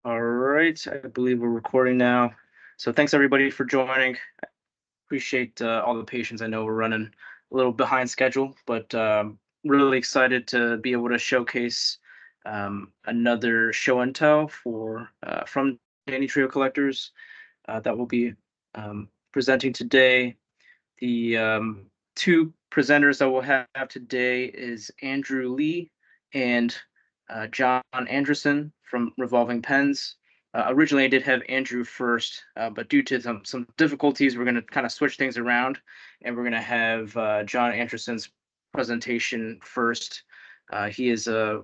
All right, I believe we're recording now. So thanks everybody for joining. Appreciate all the patience. I know we're running a little behind schedule, but really excited to be able to showcase another show and tell for from Danitrio Collectors that will be presenting today. The two presenters that we'll have today is Andrew Lee and John Anderson from Revolving Pens. Originally, I did have Andrew first, but due to some difficulties, we're going to kind of switch things around, and we're going to have John Anderson's presentation first. He is a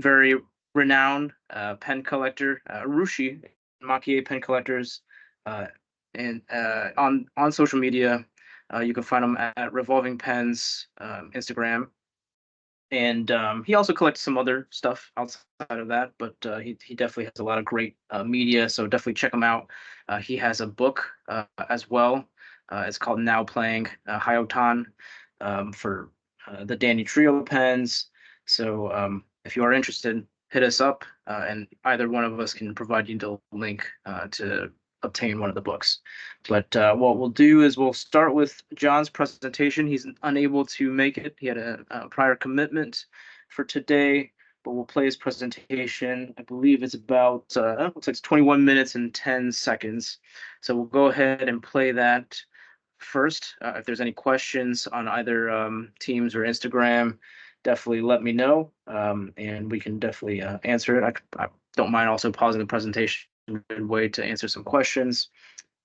very renowned pen collector, Urushi maki-e pen collectors, uh, and on social media. You can find him at Revolving Pens Instagram, and he also collects some other stuff outside of that. But he definitely has a lot of great media, so definitely check him out. He has a book as well. It's called Now Playing Hyotan for the Danitrio pens. So if you are interested, hit us up, and either one of us can provide you the link to obtain one of the books. But what we'll do is we'll start with John's presentation. He's unable to make it. He had a prior commitment for today, but we'll play his presentation. I believe it's about looks like it's 21 minutes and 10 seconds. So we'll go ahead and play that first. If there's any questions on either Teams or Instagram, definitely let me know, and we can definitely answer it. I don't mind also pausing the presentation midway to answer some questions,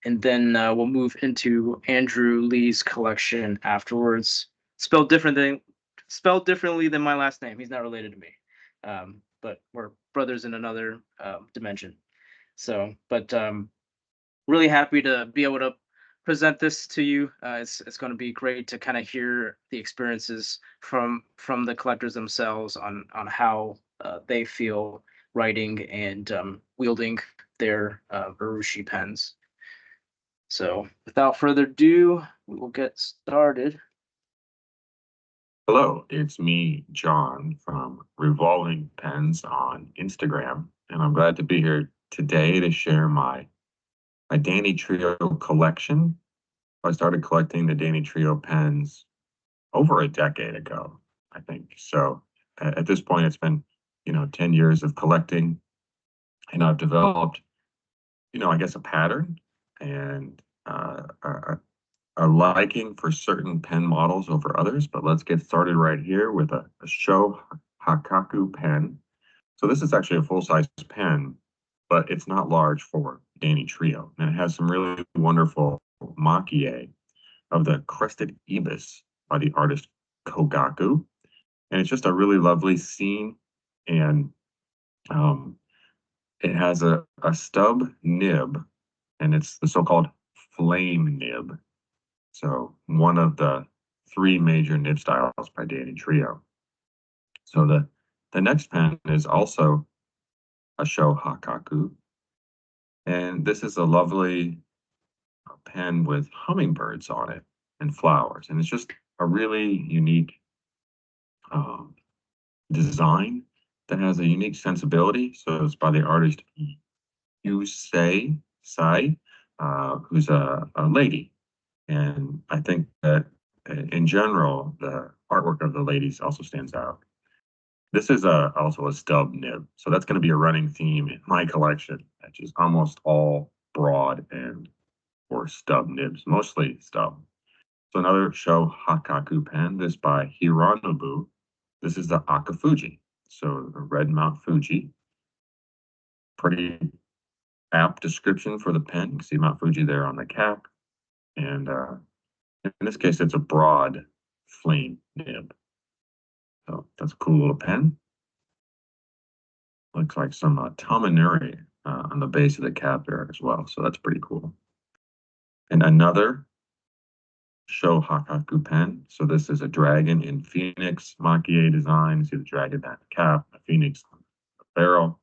and then we'll move into Andrew Lee's collection afterwards. Spelled differently than my last name. He's not related to me, but we're brothers in another dimension. So, but really happy to be able to present this to you. It's going to be great to kind of hear the experiences from the collectors themselves on how they feel writing and wielding their Urushi pens. So without further ado, we will get started. Hello, it's me, John, from Revolving Pens on Instagram, and I'm glad to be here today to share my Danitrio collection. I started collecting the Danitrio pens over a decade ago, I think. So at this point, it's been 10 years of collecting, and I've developed, I guess a pattern and a liking for certain pen models over others, but let's get started right here with a Sho Hakaku pen. So this is actually a full-size pen, but it's not large for Danitrio. And it has some really wonderful maki-e of the crested ibis by the artist Kogaku. And it's just a really lovely scene. And um, it has a stub nib, and it's the so-called flame nib. So one of the three major nib styles by Danitrio. So the next pen is also a Sho Hakaku, and this is a lovely pen with hummingbirds on it and flowers, and it's just a really unique um, design that has a unique sensibility. So it's by the artist Yusei Sai, who's a lady, and I think that in general the artwork of the ladies also stands out. This is also a stub nib, so that's going to be a running theme in my collection, which is almost all broad and or stub nibs, mostly stub. So another Sho Hakaku pen, this by Hironobu. This is the Akafuji, so the red Mount Fuji. Pretty apt description for the pen. You can see Mount Fuji there on the cap, and in this case, it's a broad flame nib. So that's a cool little pen. Looks like some Tominuri on the base of the cap there as well. So that's pretty cool. And another Sho Hakaku pen. So this is a dragon in Phoenix maki-e design. You see the dragon at the cap, the Phoenix on the barrel.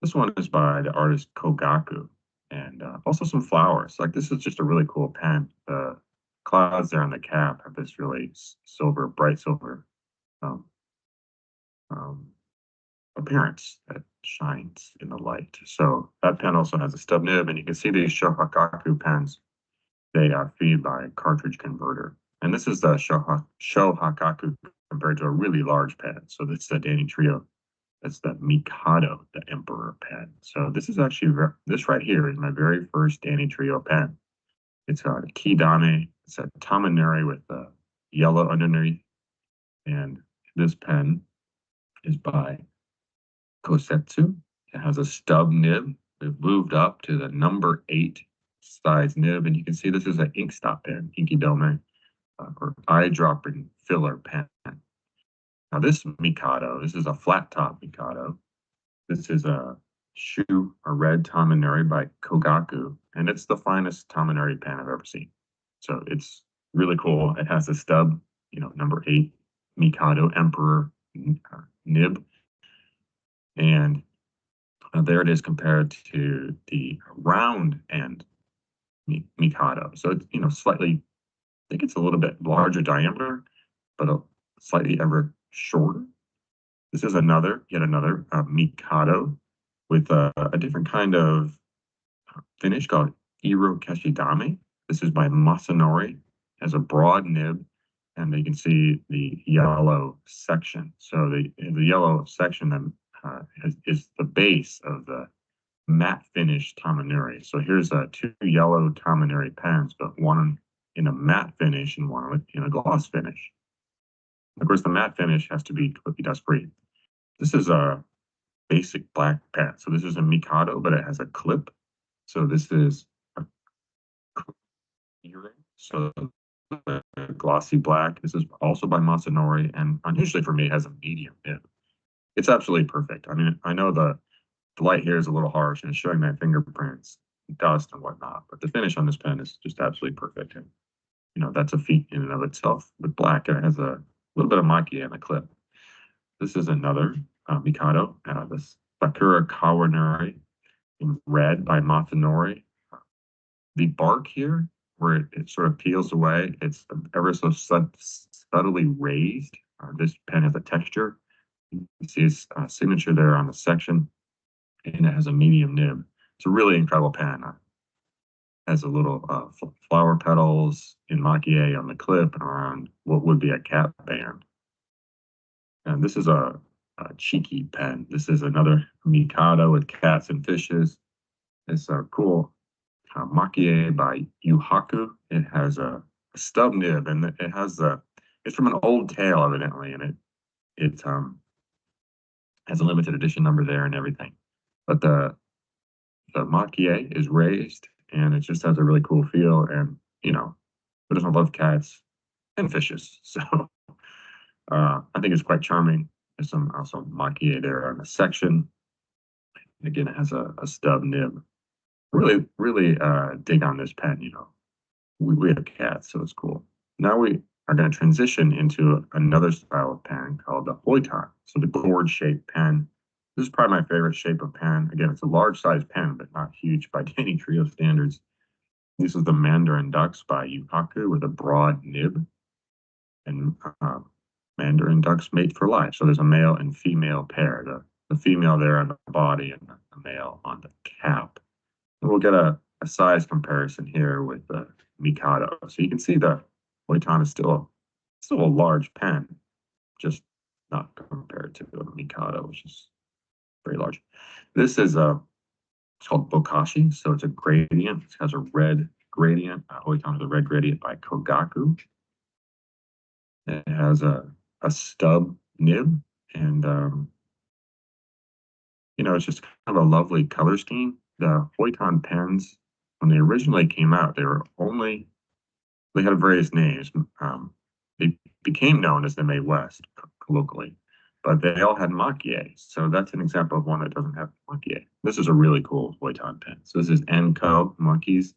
This one is by the artist Kogaku. And also some flowers. Like this is just a really cool pen. The clouds there on the cap have this really bright silver um, um, appearance that shines in the light. So that pen also has a stub nib, and you can see these Shohakaku pens. They feed by a cartridge converter. And this is the Shohakaku compared to a really large pen. So this is the Danitrio. That's the Mikado, the Emperor pen. So this is actually, this right here is my very first Danitrio pen. It's a Kidame. It's a Tamaneri with yellow underneath. And this pen is by Kosetsu. It has a stub nib. We've moved up to the number 8 size nib, and you can see this is an ink stop pen, Inkidome, or eyedropper filler pen. Now this Mikado, this is a flat top Mikado. This is a red Tamaneri by Kogaku, and it's the finest Tamaneri pen I've ever seen. So it's really cool. It has a stub, number 8 Mikado Emperor nib. And there it is compared to the round end Mikado. So it's, slightly, I think it's a little bit larger diameter, but slightly ever shorter. This is yet another Mikado with a different kind of finish called Iro Keshidame. This is by Masanori. It has a broad nib, and you can see the yellow section. So the yellow section is the base of the matte finish Tamaneri. So here's two yellow Tamaneri pens, but one in a matte finish and one in a gloss finish. Of course, the matte finish has to be completely dust free. This is a basic black pen. So this is a Mikado, but it has a clip. So this is a so glossy black. This is also by Masanori, and unusually for me, it has a medium nib. It's absolutely perfect. I mean, I know the light here is a little harsh and it's showing my fingerprints, dust and whatnot, but the finish on this pen is just absolutely perfect. And, that's a feat in and of itself. With black, it has a little bit of maki-e in the clip. This is another Mikado, this Sakura Kawanori in red by Masanori. The bark here, where it sort of peels away, it's ever so subtly raised. This pen has a texture. You see his signature there on the section, and it has a medium nib. It's a really incredible pen. It has a little flower petals in maki-e on the clip and around what would be a cat band. And this is a cheeky pen. This is another Mikado with cats and fishes. It's a cool maki-e by Yuhaku. It has a stub nib, and it has it's from an old tale evidently, and it has a limited edition number there and everything. But the maki-e is raised, and it just has a really cool feel. And who doesn't love cats and fishes? So I think it's quite charming. There's some also maki-e there on the section. Again, it has a stub nib. Really, really dig on this pen. We have cats, so it's cool. Now we are going to transition into another style of pen called the Hoitan. So the gourd-shaped pen. This is probably my favorite shape of pen. Again, it's a large size pen, but not huge by Danitrio standards. This is the Mandarin Ducks by Yuhaku with a broad nib. And Mandarin Ducks mate for life. So there's a male and female pair. The female there on the body and the male on the cap. And we'll get a size comparison here with the Mikado. So you can see the Hoitan is still a large pen, just not compared to the Mikado, which is very large. This is it's called Bokashi, so it's a gradient. It has a red gradient. Hoitan has a red gradient by Kogaku. It has a stub nib, and it's just kind of a lovely color scheme. The Hoitan pens, when they originally came out, they had various names. They became known as the Mae West locally, but they all had maki-e. So that's an example of one that doesn't have maki-e. This is a really cool Hoitan pen. So this is Enko Monkeys.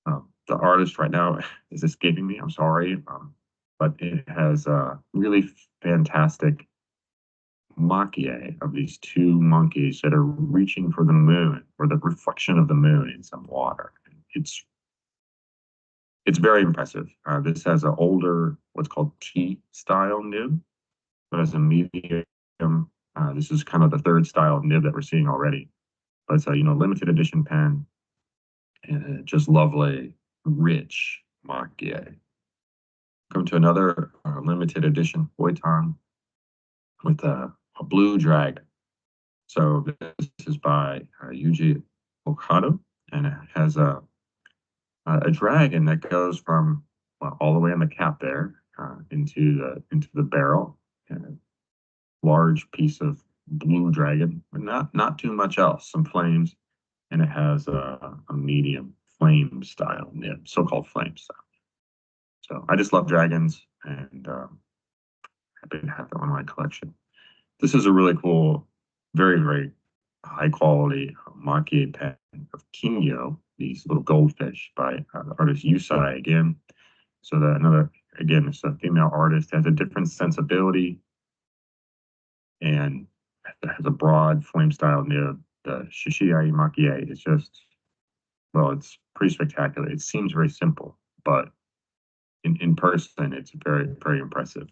The artist right now is escaping me. I'm sorry, but it has a really fantastic maki-e of these two monkeys that are reaching for the moon, or the reflection of the moon in some water. It's very impressive. This has an older, what's called T style nib. It has a medium This is kind of the third style of nib that we're seeing already. But it's a limited edition pen, and just lovely, rich maki-e. Come to another limited edition Boiton with a blue dragon. So this is by Yuji Okado, and it has a dragon that goes from, well, all the way on the cap there into the barrel, and a large piece of blue dragon, but not too much else. Some flames, and it has a medium flame style nib, so-called flame style. So I just love dragons, and happy to have them in my collection. This is a really cool, very, very high quality maki-e pen of Kinyo, these little goldfish by the artist Yusai again. So that again, it's a female artist, has a different sensibility and has a broad flame style nib. The Shishiai maki-e is just, well, it's pretty spectacular. It seems very simple, but in person, it's very, very impressive.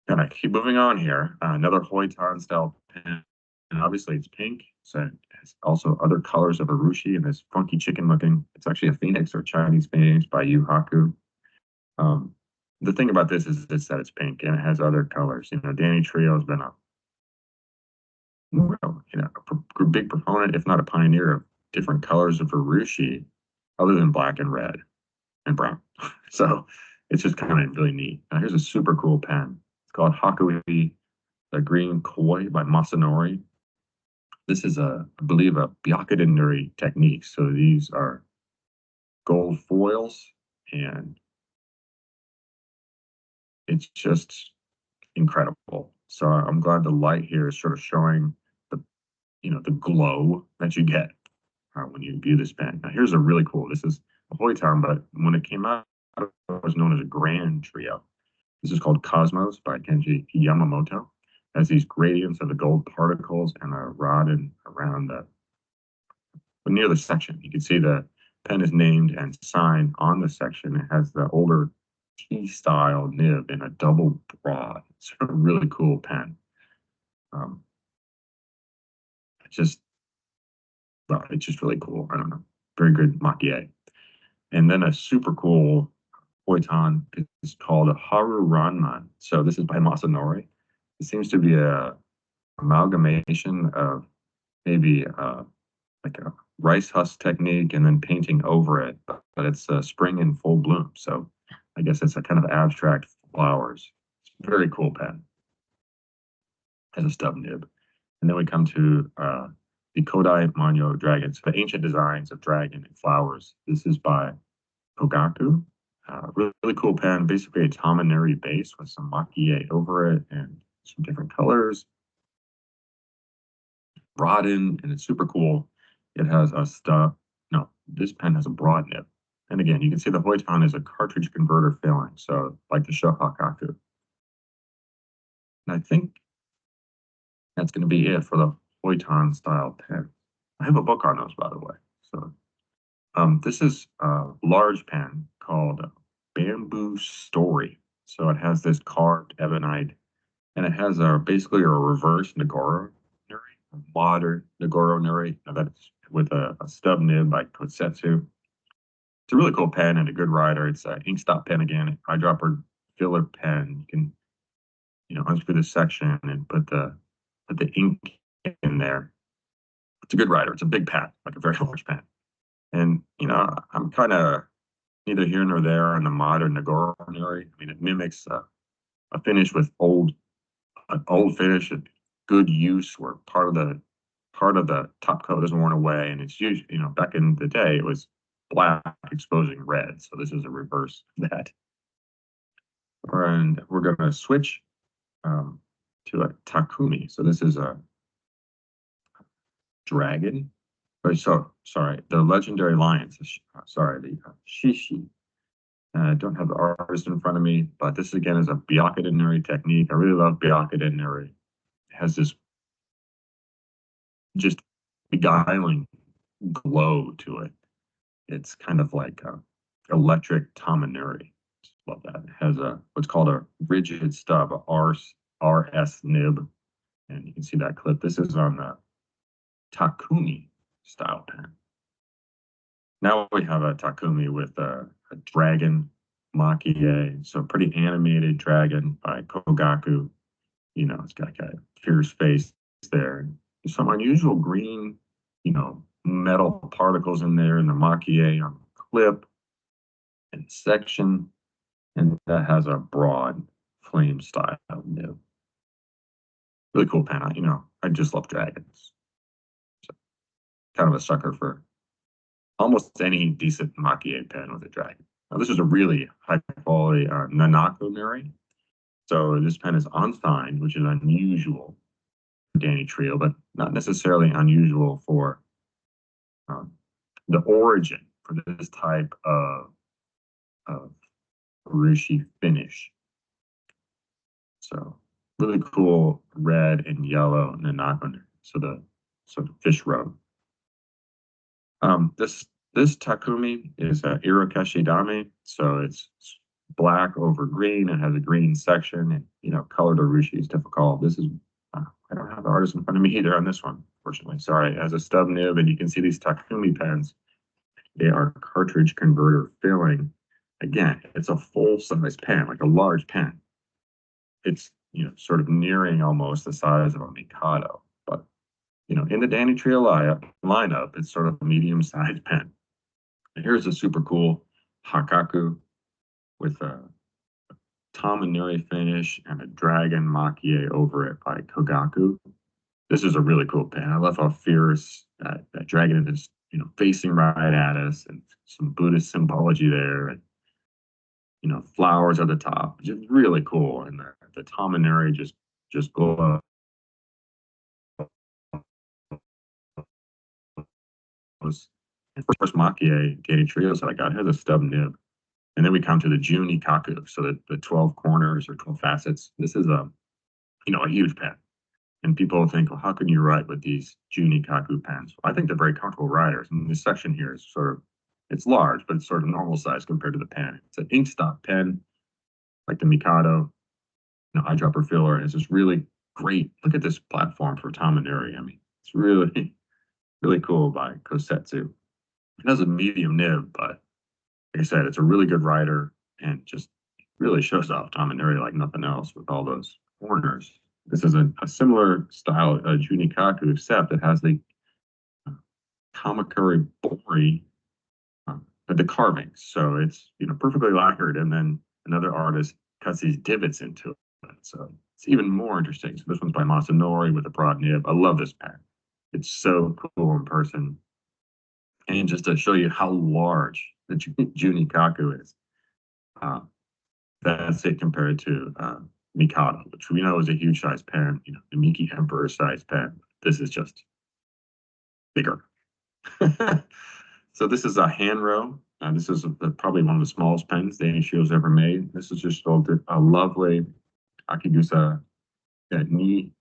Gonna keep moving on here. Another Hoiton style pen, and obviously it's pink. So it has also other colors of Urushi and this funky chicken looking. It's actually a phoenix or Chinese phoenix by Yu Haku. The thing about this is that it's pink and it has other colors. Danitrio has been a big proponent, if not a pioneer, of different colors of Urushi, other than black and red and brown. So it's just kind of really neat. Now here's a super cool pen. It's called Hakui, the Green Koi by Masanori. This is I believe, a Byakuden Nuri technique. So these are gold foils, and it's just incredible. So I'm glad the light here is sort of showing the glow that you get when you view this pen. Now here's a really cool. This is a Hoiton, but when it came out, it was known as a Grand Trio. This is called Cosmos by Kenji Yamamoto. It has these gradients of the gold particles and a rod around near the section. You can see the pen is named and signed on the section. It has the older T-style nib in a double broad. It's a really cool pen. It's just really cool. I don't know. Very good maki-e. And then a super cool Hoiton is called a Haru Ranman. So this is by Masanori. It seems to be a amalgamation of maybe like a rice husk technique and then painting over it, but it's spring in full bloom. So I guess it's a kind of abstract flowers. It's a very cool pen. Has a stub nib. And then we come to the Kodai Manyo Dragons, the ancient designs of dragon and flowers. This is by Kogaku. Really cool pen, basically a Tamanuri base with some maki-e over it and some different colors. Broaden, and it's super cool. It has a stub. No, this pen has a broad nib. And again, you can see the Hoiton is a cartridge converter filling, so like the Shohakaku. And I think that's going to be it for the Hoiton style pen. I have a book on those, by the way. So this is a large pen called Bamboo Story. So it has this carved ebonite, and it has basically a reverse Nagoro Nuri, a modern Nagoro Nuri. That's with a stub nib by Kosetsu. It's a really cool pen and a good writer. It's an inkstop pen again, eyedropper filler pen. You can unscrew the section and put the ink in there. It's a good writer. It's a big pen, like a very large pen. And I'm kind of neither here nor there on the modern Nagoro Nuri. I mean, it mimics a finish with an old finish, a good use where part of the top coat isn't worn away, and it's usually back in the day it was black exposing red. So this is a reverse of that. And we're going to switch to a Takumi. So this is a dragon. So sorry, the legendary lions. Sorry, the Shishi. I don't have the artist in front of me, but this again is a Byakuden Nuri technique. I really love Byakuden Nuri. It has this just beguiling glow to it. It's kind of like electric Tamanuri. Love that. It has what's called a rigid stub, a RS nib. And you can see that clip. This is on the Takumi style pen. Now we have a Takumi with a dragon maki-e, so pretty animated dragon by Kogaku. You know, it's got a fierce face there. There's some unusual green, metal particles in there in the maki-e on the clip and section, and that has a broad flame style nib. Really cool pen. I just love dragons. So kind of a sucker for almost any decent maki-e pen with a dragon. Now, this is a really high quality Nanako. So this pen is unsigned, which is unusual for Danitrio, but not necessarily unusual for the origin for this type of Urushi finish. So really cool red and yellow Nanako. So the sort of fish roe. This Takumi is Irokeshi Dame, so it's black over green. It has a green section, and colored Urushi is difficult. This is I don't have the artist in front of me either on this one, fortunately. Sorry, it has a stub nib, and you can see these Takumi pens. They are cartridge converter filling. Again, it's a full-size pen, like a large pen. It's sort of nearing almost the size of a Mikado, but in the Danitrio lineup, it's sort of a medium-sized pen. And here's a super cool Hakaku with a Tominari finish and a dragon maki-e over it by Kogaku. This is a really cool pen. I love how fierce that dragon is, facing right at us, and some Buddhist symbology there, and flowers at the top. Just really cool, and the Tominari just glow. And first maki-e Danitrio that I got has a stub nib. And then we come to the Juni Kaku, so the 12 corners or 12 facets. This is a huge pen. And people think, well, how can you write with these Juni Kaku pens? Well, I think they're very comfortable writers. And this section here is it's large, but it's sort of normal size compared to the pen. It's an inkstop pen, like the Mikado, eyedropper filler. And it's just really great. Look at this platform for Tominari. I mean, it's really, really cool by Kosetsu. It has a medium nib, but like I said, it's a really good writer and just really shows off Tominari like nothing else with all those corners. This is a similar style Junikaku, except it has the Kamakuri Bori, the carvings. So it's perfectly lacquered, and then another artist cuts these divots into it. So it's even more interesting. So this one's by Masanori with a broad nib. I love this pen. It's so cool in person. And just to show you how large the Junikaku is, that's it compared to Mikado, which we know is a huge size pen, the Miki Emperor size pen. This is just bigger. So this is a Hanro. This is probably one of the smallest pens Danishio's ever made. This is just a lovely Akigusa Ni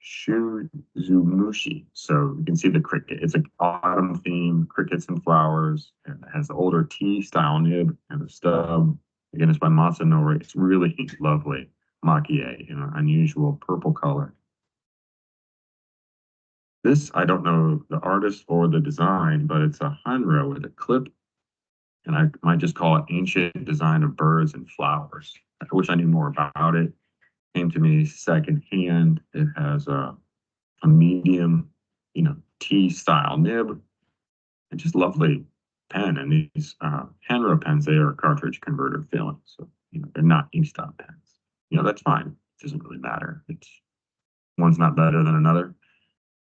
Shuzumushi. So you can see the cricket. It's an autumn theme, crickets and flowers, and it has the older T style nib and the stub. Again, it's by Masanori. It's really lovely maki-e in an unusual purple color. This, I don't know the artist or the design, but it's a Hanro with a clip, and I might just call it Ancient Design of Birds and Flowers. I wish I knew more about it. Came to me secondhand. It has a medium, T style nib, and just lovely pen. And these Hanro pens, they are cartridge converter filling, so they're not inkstop pens. That's fine. It doesn't really matter. It's one's not better than another.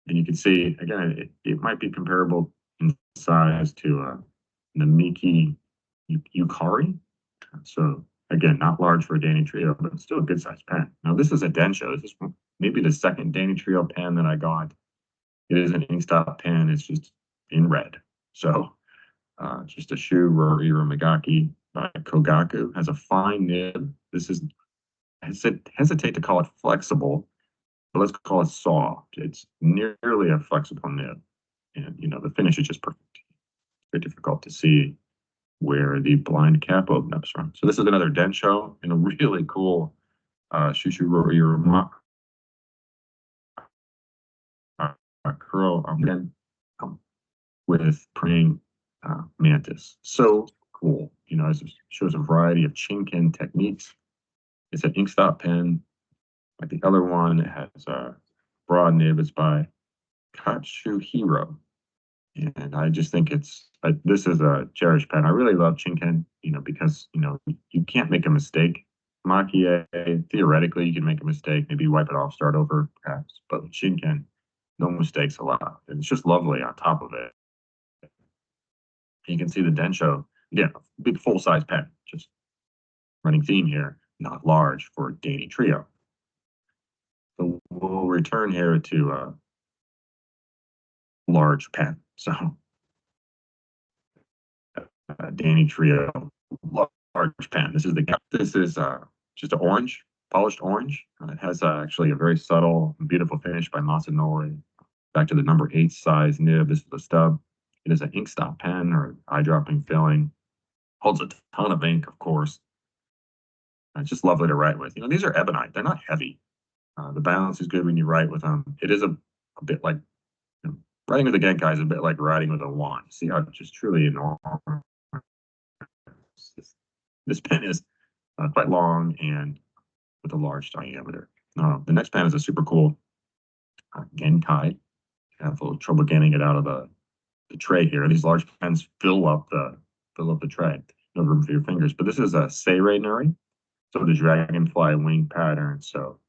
And you can see again, it might be comparable in size to the Miki Yukari. So again, not large for a Danitrio, but it's still a good sized pen. Now this is a Densho. This is maybe the second Danitrio pen that I got. It is an inkstop pen. It's just in red. So just a Shu Rori Megaki by Kogaku. Has a fine nib. This is, I hesitate to call it flexible, but let's call it soft. It's nearly a flexible nib. And the finish is just perfect. It's very difficult to see where the blind cap opens up from. So this is another Densho in a really cool Shushu Rori curl then with praying mantis. So cool. You know, it shows a variety of chinken techniques. It's an inkstop pen. Like the other one, it has a broad nib. It's by Katsuhiro. And I just think this is a cherished pen. I really love Chinken, you know, because, you know, you can't make a mistake. Maki-e, theoretically, you can make a mistake, maybe wipe it off, start over, perhaps. But with Chinken, no mistakes allowed. And it's just lovely on top of it. You can see the Densho, again, a big full-size pen, just running theme here, not large for Danitrio. So we'll return here to a large pen. So Danitrio large pen. This is just an orange, polished orange. It has actually a very subtle and beautiful finish by Masanori. Back to the number 8 size nib. This is the stub. It is an inkstop pen or eyedropping filling. Holds a ton of ink, of course. It's just lovely to write with. You know, these are ebonite. They're not heavy. The balance is good when you write with them. It is a bit like, you know, writing with a Genkai is a bit like writing with a wand. See how it's just truly enormous. This pen is quite long and with a large diameter. The next pen is a super cool Genkai. I have a little trouble getting it out of the tray here. These large pens fill up the tray. No room for your fingers. But this is a Seirei Nuri, so the dragonfly wing pattern. So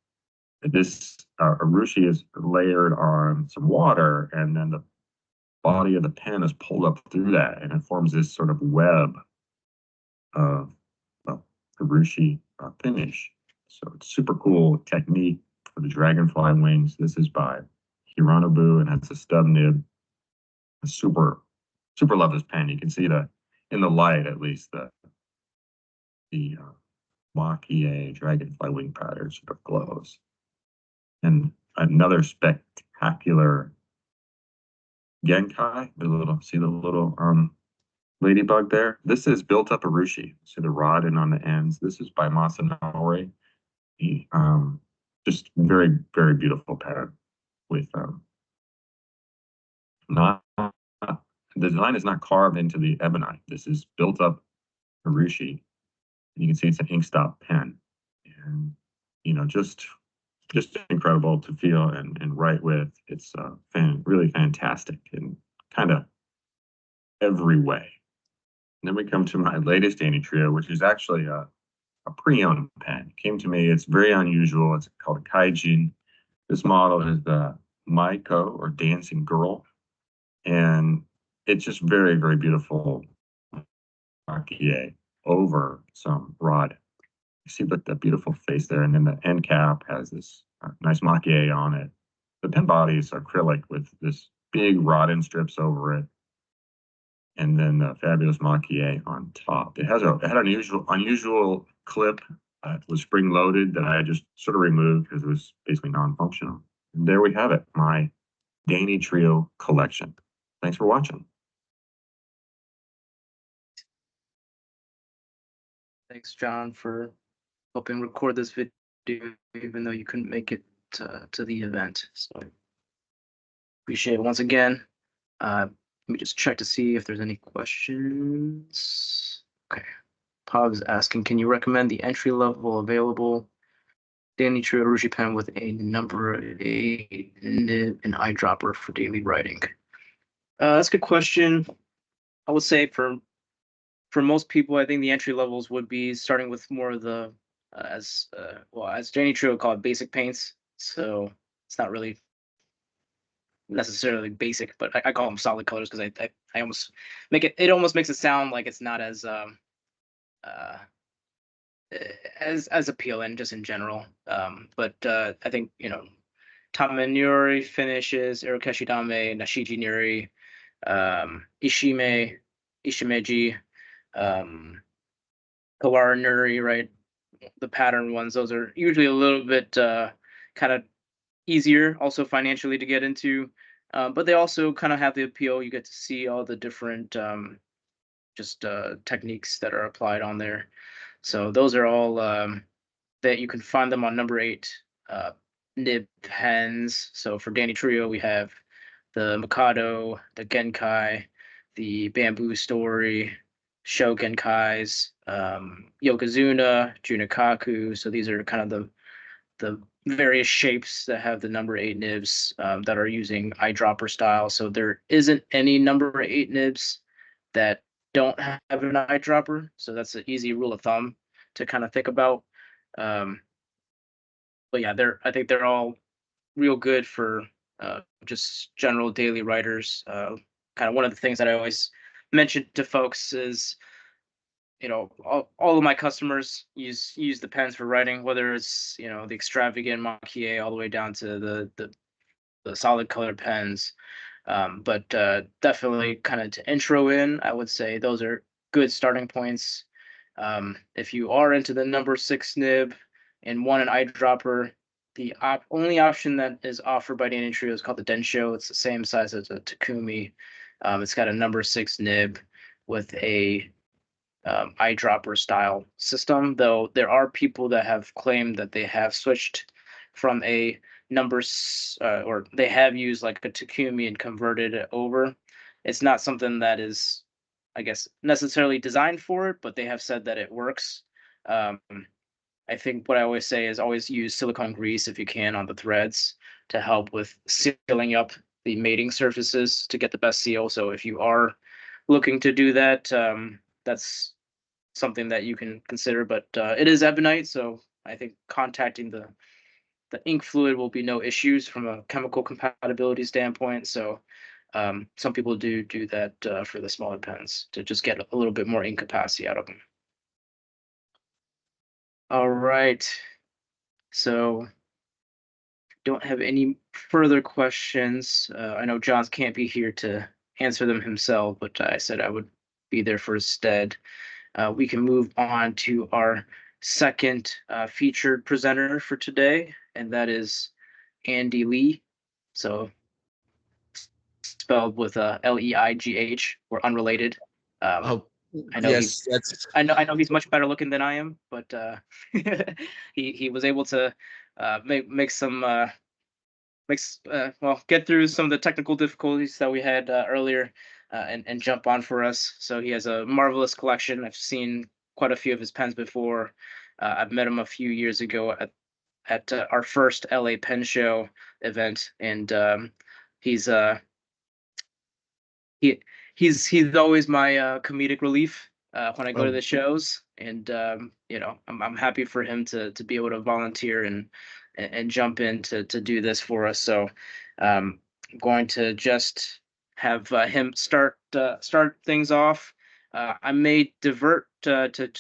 this Urushi is layered on some water, and then the body of the pen is pulled up through that, and it forms this sort of web of Urushi finish. So it's super cool technique for the dragonfly wings. This is by Hironobu and has a stub nib. Super love this pen. You can see in the light, at least, the maki-e dragonfly wing pattern sort of glows. And another spectacular Genkai. See the little ladybug there. This is built up Urushi. See the rod and on the ends. This is by Masanori. He, just very, very beautiful pattern with not the design is not carved into the ebonite. This is built up Urushi. You can see it's an inkstop pen, and you know, just incredible to feel and write with. It's really fantastic in kind of every way. And then we come to my latest Danitrio, which is actually a pre-owned pen. It came to me. It's very unusual. It's called a Kaijin. This model is the Maiko or Dancing Girl, and it's just very, very beautiful maki-e over some rod. You see the beautiful face there, and then the end cap has this nice maki-e on it. The pen body is acrylic with this big rod-end strips over it, and then the fabulous maki-e on top. It had an unusual clip. It was spring-loaded that I just sort of removed because it was basically non-functional. And there we have it, my Danitrio collection. Thanks for watching. Thanks, John, for helping record this video, even though you couldn't make it to the event. So appreciate it once again. Let me just check to see if there's any questions. Okay. Pog's asking, can you recommend the entry level available Danitrio Urushi pen with a number 8 nib and eyedropper for daily writing? That's a good question. I would say for most people, I think the entry levels would be starting with more of the as Danitrio call it, basic paints. So it's not really necessarily basic, but I call them solid colors because I almost make it almost makes it sound like it's not as appealing just in general. But I think, you know, Tamanuri finishes, Irokeshi Dame, Nashiji Nuri, Ishimeji, Kawara Nuri, right? The pattern ones, those are usually a little bit kind of easier also financially to get into. But they also kind of have the appeal. You get to see all the different techniques that are applied on there. So those are all that you can find them on number 8 nib pens. So for Danitrio, we have the Mikado, the Genkai, the Bamboo Story, Shogenkais, Yokozuna, Junikaku. So these are kind of the various shapes that have the number 8 nibs that are using eyedropper style. So there isn't any number 8 nibs that don't have an eyedropper. So that's an easy rule of thumb to kind of think about. Um, but yeah, I think they're all real good for just general daily writers. Kind of one of the things that I always mention to folks is, all of my customers use the pens for writing, whether it's the extravagant maki-e all the way down to the solid color pens. But definitely kind of to intro in, I would say those are good starting points. If you are into the number 6 nib and want an eyedropper, the only option that is offered by Danitrio is called the Densho. It's the same size as a Takumi. It's got a number 6 nib with a eyedropper style system, though there are people that have claimed that they have switched from a numbers or they have used like a Takumi and converted it over. It's not something that is, I guess, necessarily designed for it, but they have said that it works. Um, I think what I always say is always use silicone grease if you can on the threads to help with sealing up the mating surfaces to get the best seal. So if you are looking to do that, that's something that you can consider. But it is ebonite, so I think contacting the ink fluid will be no issues from a chemical compatibility standpoint. So some people do that for the smaller pens to just get a little bit more ink capacity out of them. All right. So don't have any further questions. I know John can't be here to answer them himself, but I said I would be there for his stead. We can move on to our second featured presenter for today, and that is Andy Lee. So spelled with Leigh or unrelated. Um, Oh, I know yes, he's that's I know he's much better looking than I am, but he was able to make some well, get through some of the technical difficulties that we had earlier, and jump on for us. So he has a marvelous collection. I've seen quite a few of his pens before. I've met him a few years ago at our first LA Pen Show event, and he's he he's always my comedic relief when I go to oh, the shows, and I'm happy for him to be able to volunteer and jump in to do this for us. So I'm going to just have him start things off. I may divert to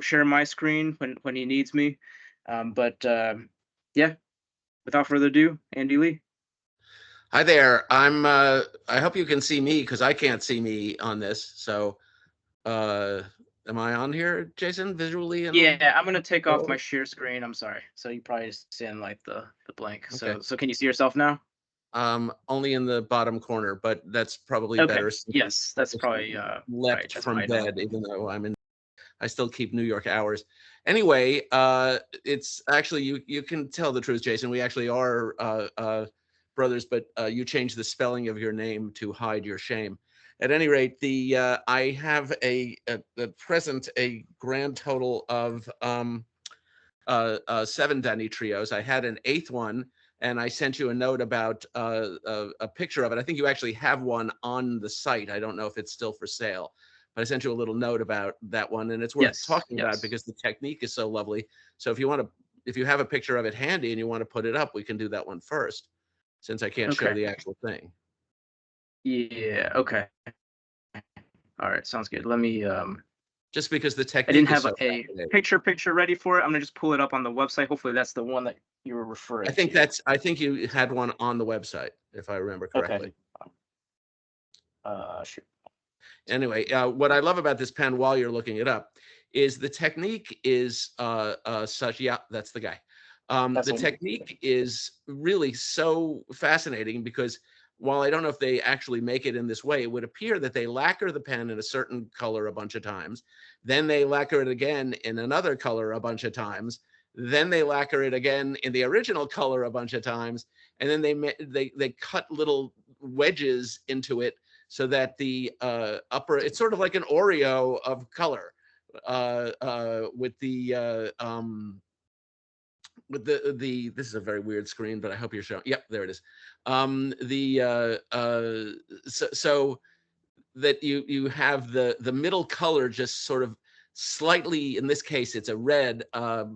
share my screen when he needs me, but yeah. Without further ado, Andy Lee. hi there. I hope you can see me because I can't see me on this. So, uh, am I on here, Jason, visually and Yeah, I'm gonna take off my oh, share screen. I'm sorry. So you probably just seeing like the blank. okay. So can you see yourself now? Only in the bottom corner, but that's probably Okay. better since Yes, that's I probably right. left That's from probably no. bed, even though I still keep New York hours. Anyway, it's actually you can tell the truth, Jason. We actually are brothers, but you changed the spelling of your name to hide your shame. At any rate, the I have at present a grand total of 7 Danitrios. I had an 8th one, and I sent you a note about a picture of it. I think you actually have one on the site. I don't know if it's still for sale, but I sent you a little note about that one, and it's worth Yes. talking about Yes. because the technique is so lovely. So if you have a picture of it handy and you want to put it up, we can do that one first, since I can't show Okay. the actual thing. Yeah. Okay. All right. Sounds good. Let me. Just because the I didn't technique is have so a fascinating. picture ready for it. I'm gonna just pull it up on the website. Hopefully, that's the one that you were referring to. I think you had one on the website, if I remember Okay. correctly. Sure. Anyway, what I love about this pen while you're looking it up is the technique is such. Yeah, that's the guy. That's The one. technique is really so fascinating because while I don't know if they actually make it in this way, it would appear that they lacquer the pen in a certain color a bunch of times, then they lacquer it again in another color a bunch of times, then they lacquer it again in the original color a bunch of times, and then they cut little wedges into it so that the upper, it's sort of like an Oreo of color with this is a very weird screen, but I hope you're showing. Yep, there it is. So that you have the middle color just sort of slightly, in this case it's a red,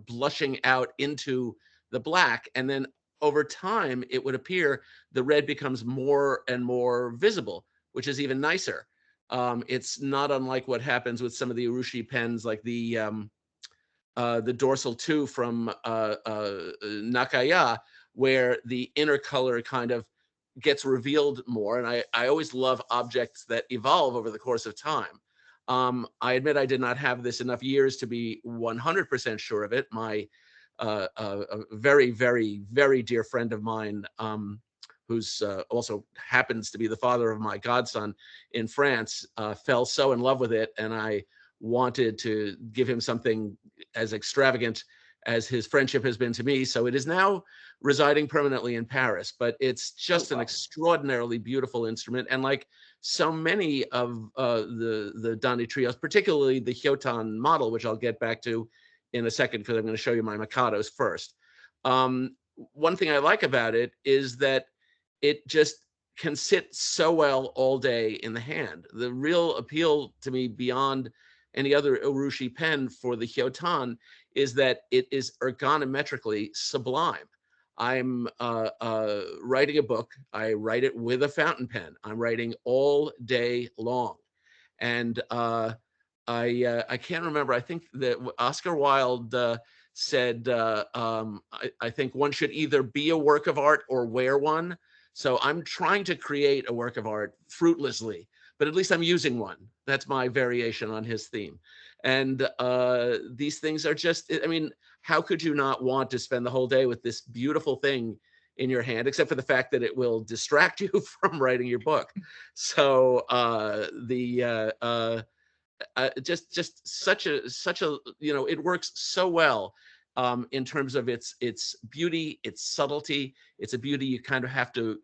blushing out into the black, and then over time it would appear the red becomes more and more visible, which is even nicer. It's not unlike what happens with some of the Urushi pens, like the dorsal 2 from Nakaya, where the inner color kind of gets revealed more. And I always love objects that evolve over the course of time. I admit I did not have this enough years to be 100% sure of it. My a very, very, very dear friend of mine, who's also happens to be the father of my godson in France, fell so in love with it, and I wanted to give him something as extravagant as his friendship has been to me. So it is now residing permanently in Paris, but it's just an extraordinarily beautiful instrument. And like so many of the Danitrios, particularly the Hyotan model, which I'll get back to in a second because I'm going to show you my Mikados first. One thing I like about it is that it just can sit so well all day in the hand. The real appeal to me beyond any other Urushi pen for the Hyotan is that it is ergonometrically sublime. I'm writing a book. I write it with a fountain pen. I'm writing all day long. And I can't remember. I think that Oscar Wilde said, I think one should either be a work of art or wear one. So I'm trying to create a work of art fruitlessly, but at least I'm using one. That's my variation on his theme. And these things are just, I mean, how could you not want to spend the whole day with this beautiful thing in your hand, except for the fact that it will distract you from writing your book. So just such a it works so well in terms of its beauty, its subtlety. It's a beauty you kind of have to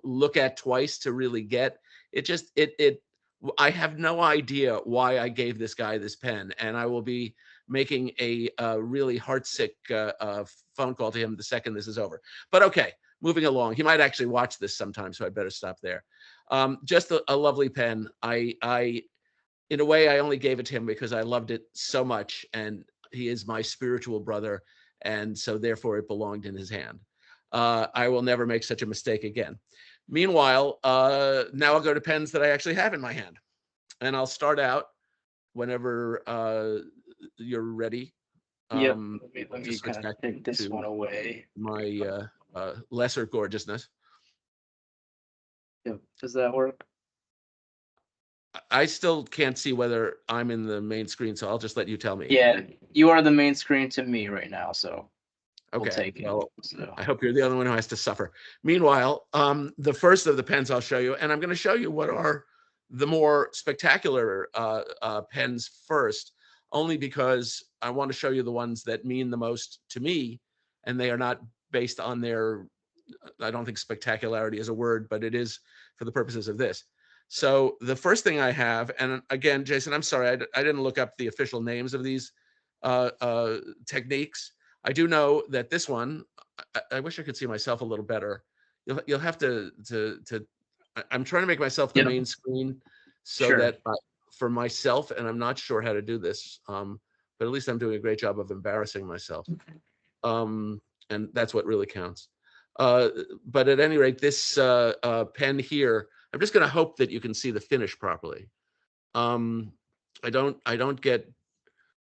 look at twice to really get. I have no idea why I gave this guy this pen, and I will be making a really heartsick phone call to him the second this is over. But okay, moving along. He might actually watch this sometime, so I better stop there. Just a lovely pen. In a way, I only gave it to him because I loved it so much, and he is my spiritual brother, and so therefore it belonged in his hand. I will never make such a mistake again. Meanwhile, now I'll go to pens that I actually have in my hand, and I'll start out whenever you're ready. Yep. Let me switch kind back of take this to one away. my lesser gorgeousness. Yep. Does that work? I still can't see whether I'm in the main screen, so I'll just let you tell me. Yeah, you are the main screen to me right now, so we'll Okay. take it. Well, So. I hope you're the only one who has to suffer. Meanwhile, the first of the pens I'll show you, and I'm going to show you what are the more spectacular pens first, only because I want to show you the ones that mean the most to me, and they are not based on their, I don't think spectacularity is a word, but it is for the purposes of this. So the first thing I have, and again, Jason, I'm sorry, I didn't look up the official names of these techniques. I do know that this one, I wish I could see myself a little better. You'll have to I'm trying to make myself the main screen so that for myself, and I'm not sure how to do this, but at least I'm doing a great job of embarrassing myself. And that's what really counts. But at any rate, this pen here, I'm just going to hope that you can see the finish properly. I don't get.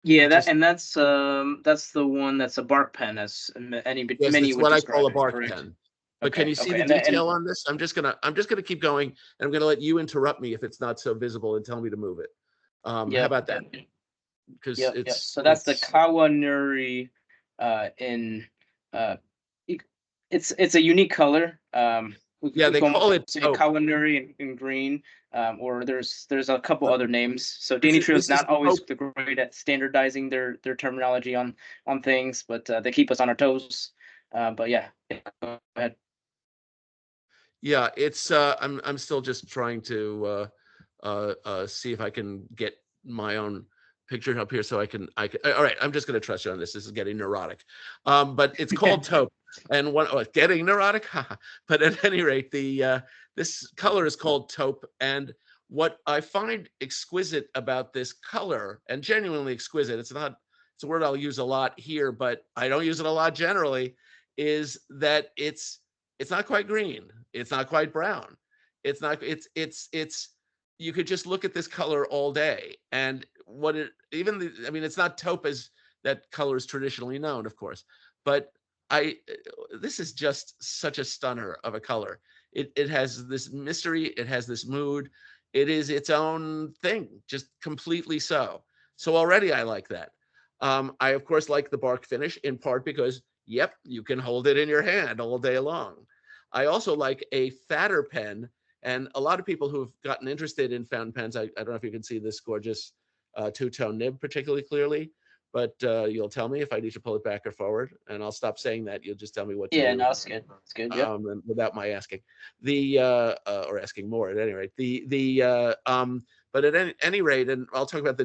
Yeah, that's the one that's a bark pen, as many It's would what I describe call a it, bark correct? pen. But can you see the detail on this? I'm just gonna keep going, and I'm gonna let you interrupt me if it's not so visible and tell me to move it. How about that? Because it's so that's the Kawanuri in it's a unique color. They call it Kawanuri in green, or there's a couple other names. So Danitrio is not always great at standardizing their terminology on things, but they keep us on our toes. But yeah, go ahead. Yeah, it's I'm still just trying to see if I can get my own picture up here so I can all right, I'm just going to trust you on this. This is getting neurotic. But it's called taupe, and getting neurotic. But at any rate, the this color is called taupe, and what I find exquisite about this color, and genuinely exquisite, it's a word I'll use a lot here, but I don't use it a lot generally, is that it's not quite green. It's not quite brown. It's not. It's. You could just look at this color all day, and what it even. I mean, it's not taupe as that color is traditionally known, of course, but I. This is just such a stunner of a color. It has this mystery. It has this mood. It is its own thing, just completely so. So already I like that. I of course like the bark finish in part because yep, you can hold it in your hand all day long. I also like a fatter pen, and a lot of people who've gotten interested in fountain pens, I don't know if you can see this gorgeous two-tone nib particularly clearly, but you'll tell me if I need to pull it back or forward, and I'll stop saying that. You'll just tell me what to Yeah, do, no, it's good. It's good. Yep. and without my asking. Or asking more at any rate. But at any rate, and I'll talk about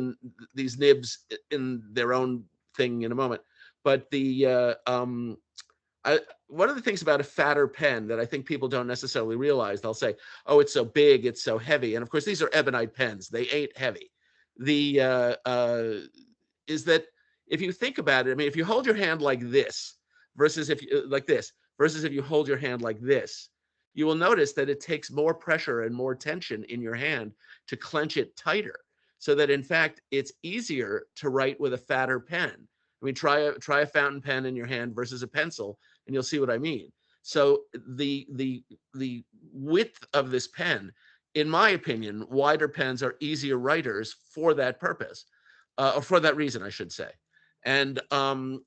these nibs in their own thing in a moment. But one of the things about a fatter pen that I think people don't necessarily realize, they'll say, "Oh, it's so big, it's so heavy," and of course these are ebonite pens; they ain't heavy. The is that if you think about it, I mean, if you hold your hand like this versus if you like this versus if you hold your hand like this, you will notice that it takes more pressure and more tension in your hand to clench it tighter, so that in fact it's easier to write with a fatter pen. I mean, try a fountain pen in your hand versus a pencil, and you'll see what I mean. So the width of this pen, in my opinion, wider pens are easier writers for that purpose, or for that reason, I should say. And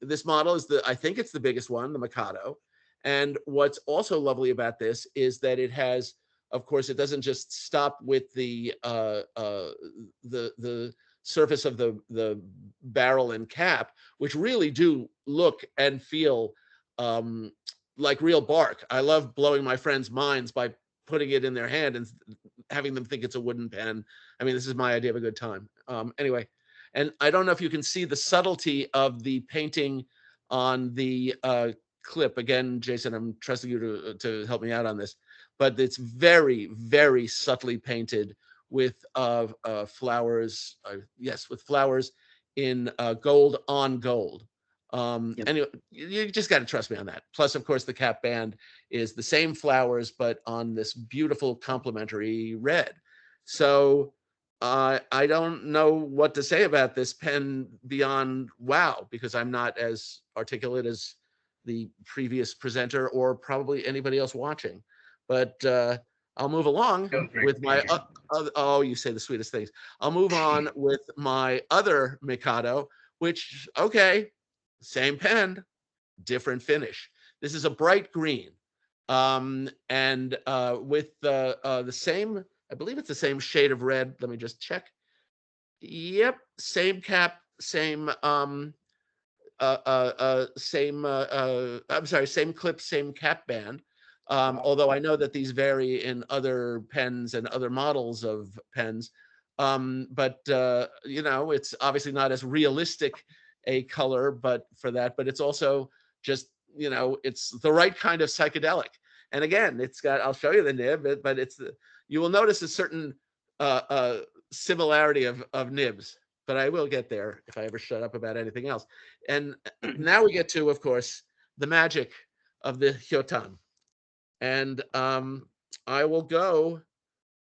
this model is I think it's the biggest one, the Mikado. And what's also lovely about this is that it has, of course, it doesn't just stop with the surface of the barrel and cap, which really do look and feel like real bark. I love blowing my friends' minds by putting it in their hand and having them think it's a wooden pen. I mean, this is my idea of a good time. Anyway, and I don't know if you can see the subtlety of the painting on the clip. Again, Jason, I'm trusting you to help me out on this, but it's very, very subtly painted with flowers. Yes, with flowers in gold on gold. Yep. Anyway, you just got to trust me on that. Plus, of course, the cap band is the same flowers, but on this beautiful complementary red. So I don't know what to say about this pen beyond wow, because I'm not as articulate as the previous presenter or probably anybody else watching. But I'll move along with my oh, you say the sweetest things. I'll move on with my other Mikado, which okay, same pen, different finish. This is a bright green, and with the same, I believe it's the same shade of red. Let me just check. Yep, same cap, same I'm sorry, same clip, same cap band. Although I know that these vary in other pens and other models of pens. But you know, it's obviously not as realistic a color, but it's also just, you know, it's the right kind of psychedelic. And again, it's got, I'll show you the nib, but you will notice a certain similarity of nibs, but I will get there if I ever shut up about anything else. And now we get to, of course, the magic of the hyotan. And I will go,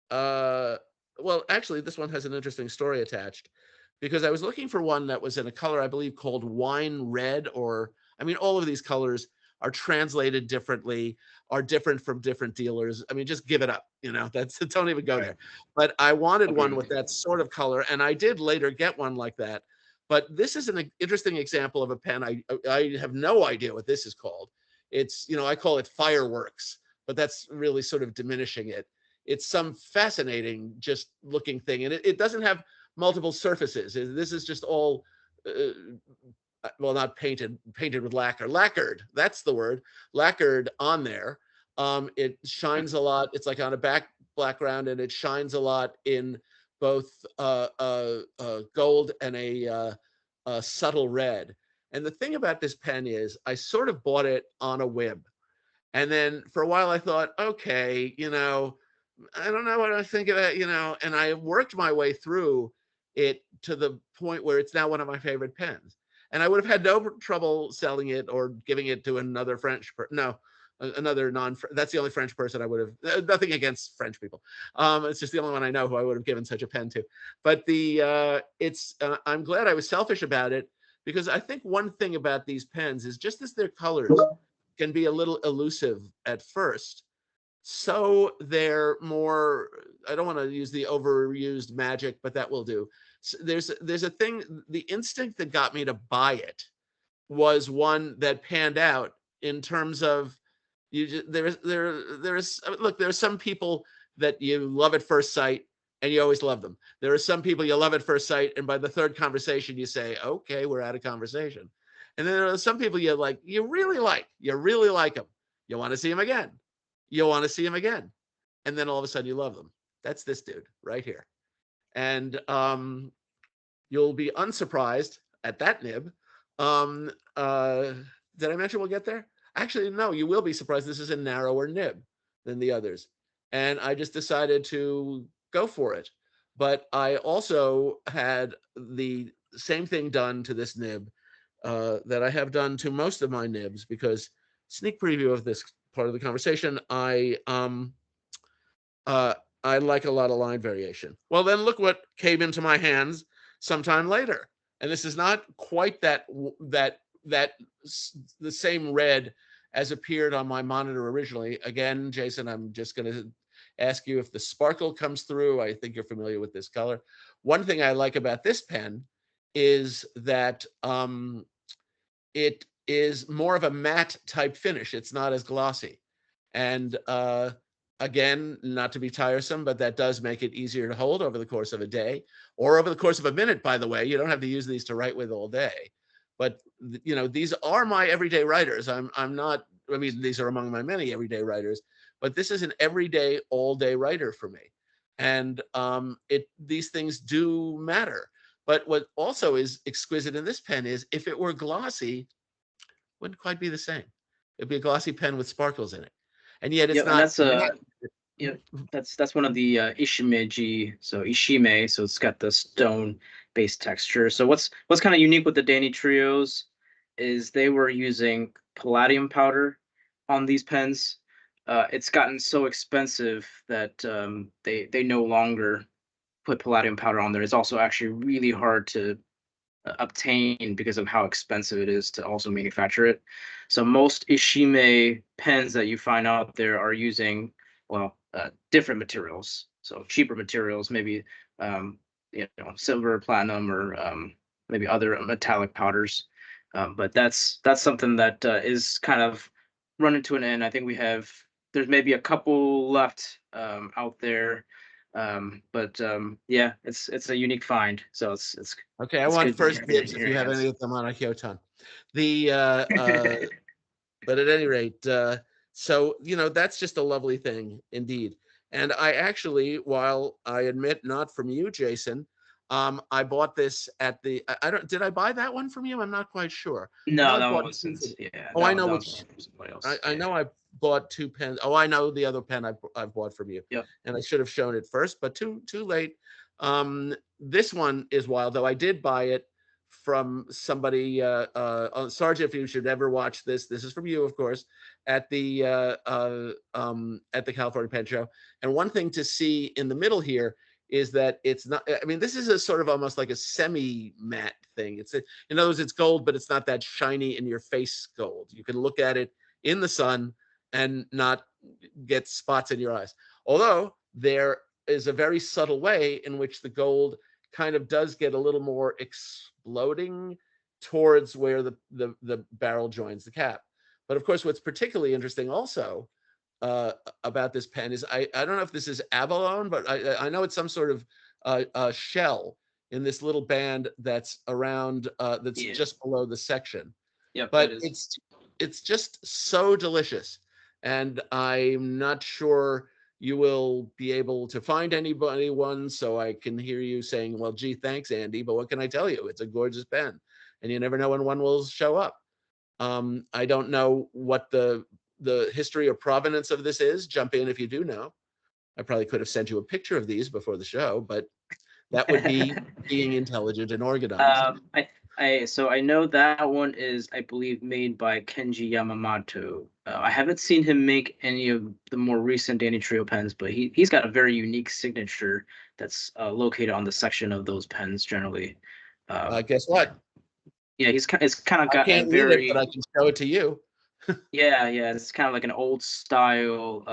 well, actually, this one has an interesting story attached, because I was looking for one that was in a color, I believe, called wine red, or, I mean, all of these colors are translated differently, are different from different dealers. I mean, just give it up, you know, don't even go there. But I wanted one with that sort of color, and I did later get one like that. But this is an interesting example of a pen. I have no idea what this is called. It's, you know, I call it fireworks, but that's really sort of diminishing it. It's some fascinating just looking thing, and it doesn't have multiple surfaces. This is just all well, not painted with lacquer, lacquered, that's the word, lacquered on there. It shines a lot. It's like on a background, and it shines a lot in both gold and a subtle red. And the thing about this pen is, I sort of bought it on a whim. And then for a while I thought, okay, I don't know what I think of it, and I worked my way through it to the point where it's now one of my favorite pens. And I would have had no trouble selling it or giving it to another French person. No, another that's the only French person I would have, nothing against French people. It's just the only one I know who I would have given such a pen to. But I'm glad I was selfish about it, because I think one thing about these pens is, just as their colors can be a little elusive at first, so they're more, I don't want to use the overused magic, but that will do. So there's a thing, the instinct that got me to buy it was one that panned out in terms of, look, there are some people that you love at first sight and you always love them. There are some people you love at first sight, and by the third conversation you say, okay, we're out of conversation. And then there are some people you really like them. You want to see them again. You want to see them again. And then all of a sudden you love them. That's this dude right here. And you'll be unsurprised at that nib. Did I mention we'll get there? Actually, no, you will be surprised. This is a narrower nib than the others. And I just decided to go for it. But I also had the same thing done to this nib that I have done to most of my nibs, because, sneak preview of this part of the conversation, I like a lot of line variation. Well, then look what came into my hands sometime later. And this is not quite the same red as appeared on my monitor originally. Again, Jason, I'm just going to ask you if the sparkle comes through. I think you're familiar with this color. One thing I like about this pen is that it is more of a matte type finish. It's not as glossy. And again, not to be tiresome, but that does make it easier to hold over the course of a day, or over the course of a minute, by the way. You don't have to use these to write with all day. But these are my everyday writers. These are among my many everyday writers, but this is an everyday, all day writer for me. And these things do matter. But what also is exquisite in this pen is, if it were glossy, wouldn't quite be the same. It'd be a glossy pen with sparkles in it. And yet it's not. That's one of the Ishimeji, so Ishime, so it's got the stone based texture. So what's kind of unique with the Danitrios is they were using palladium powder on these pens. It's gotten so expensive that they no longer put palladium powder on there. It's also actually really hard to obtain because of how expensive it is to also manufacture it. So most Ishime pens that you find out there are using, different materials. So cheaper materials, maybe silver, platinum, or maybe other metallic powders. But that's something that is kind of running to an end. I think there's maybe a couple left out there. It's a unique find. So it's okay. I it's want good first dibs if you have any of them on a Kyoton. But at any rate, so that's just a lovely thing indeed. And I actually, while I admit not from you, Jason, I bought this at the. Did I buy that one from you? I'm not quite sure. No, that one wasn't. Yeah. Oh, I know which. Somebody else. I know I bought two pens. Oh, I know the other pen I've bought from you. Yeah. And I should have shown it first, but too late. This one is wild, though. I did buy it from somebody. Sergeant, if you should ever watch this is from you, of course, at the California Pen Show. And one thing to see in the middle here is that it's not. I mean, this is a sort of almost like a semi-matte thing. In other words, it's gold, but it's not that shiny in your face gold. You can look at it in the sun and not get spots in your eyes. Although there is a very subtle way in which the gold kind of does get a little more exploding towards where the barrel joins the cap. But of course, what's particularly interesting also about this pen is I don't know if this is abalone, but I know it's some sort of shell in this little band that's around just below the section. Yeah, but it's just so delicious. and I'm not sure you will be able to find anybody one, so I can hear you saying, well, gee, thanks, Andy, but what can I tell you? It's a gorgeous pen, and you never know when one will show up. I don't know what the history or provenance of this is. Jump in if you do know. I probably could have sent you a picture of these before the show, but that would be being intelligent and organized. So I know that one is, I believe, made by Kenji Yamamoto. I haven't seen him make any of the more recent Danitrio pens, but he's got a very unique signature that's located on the section of those pens generally. Guess what? Yeah, it's kind of I got a can't read it, but very, I can show it to you. yeah, it's kind of like an old style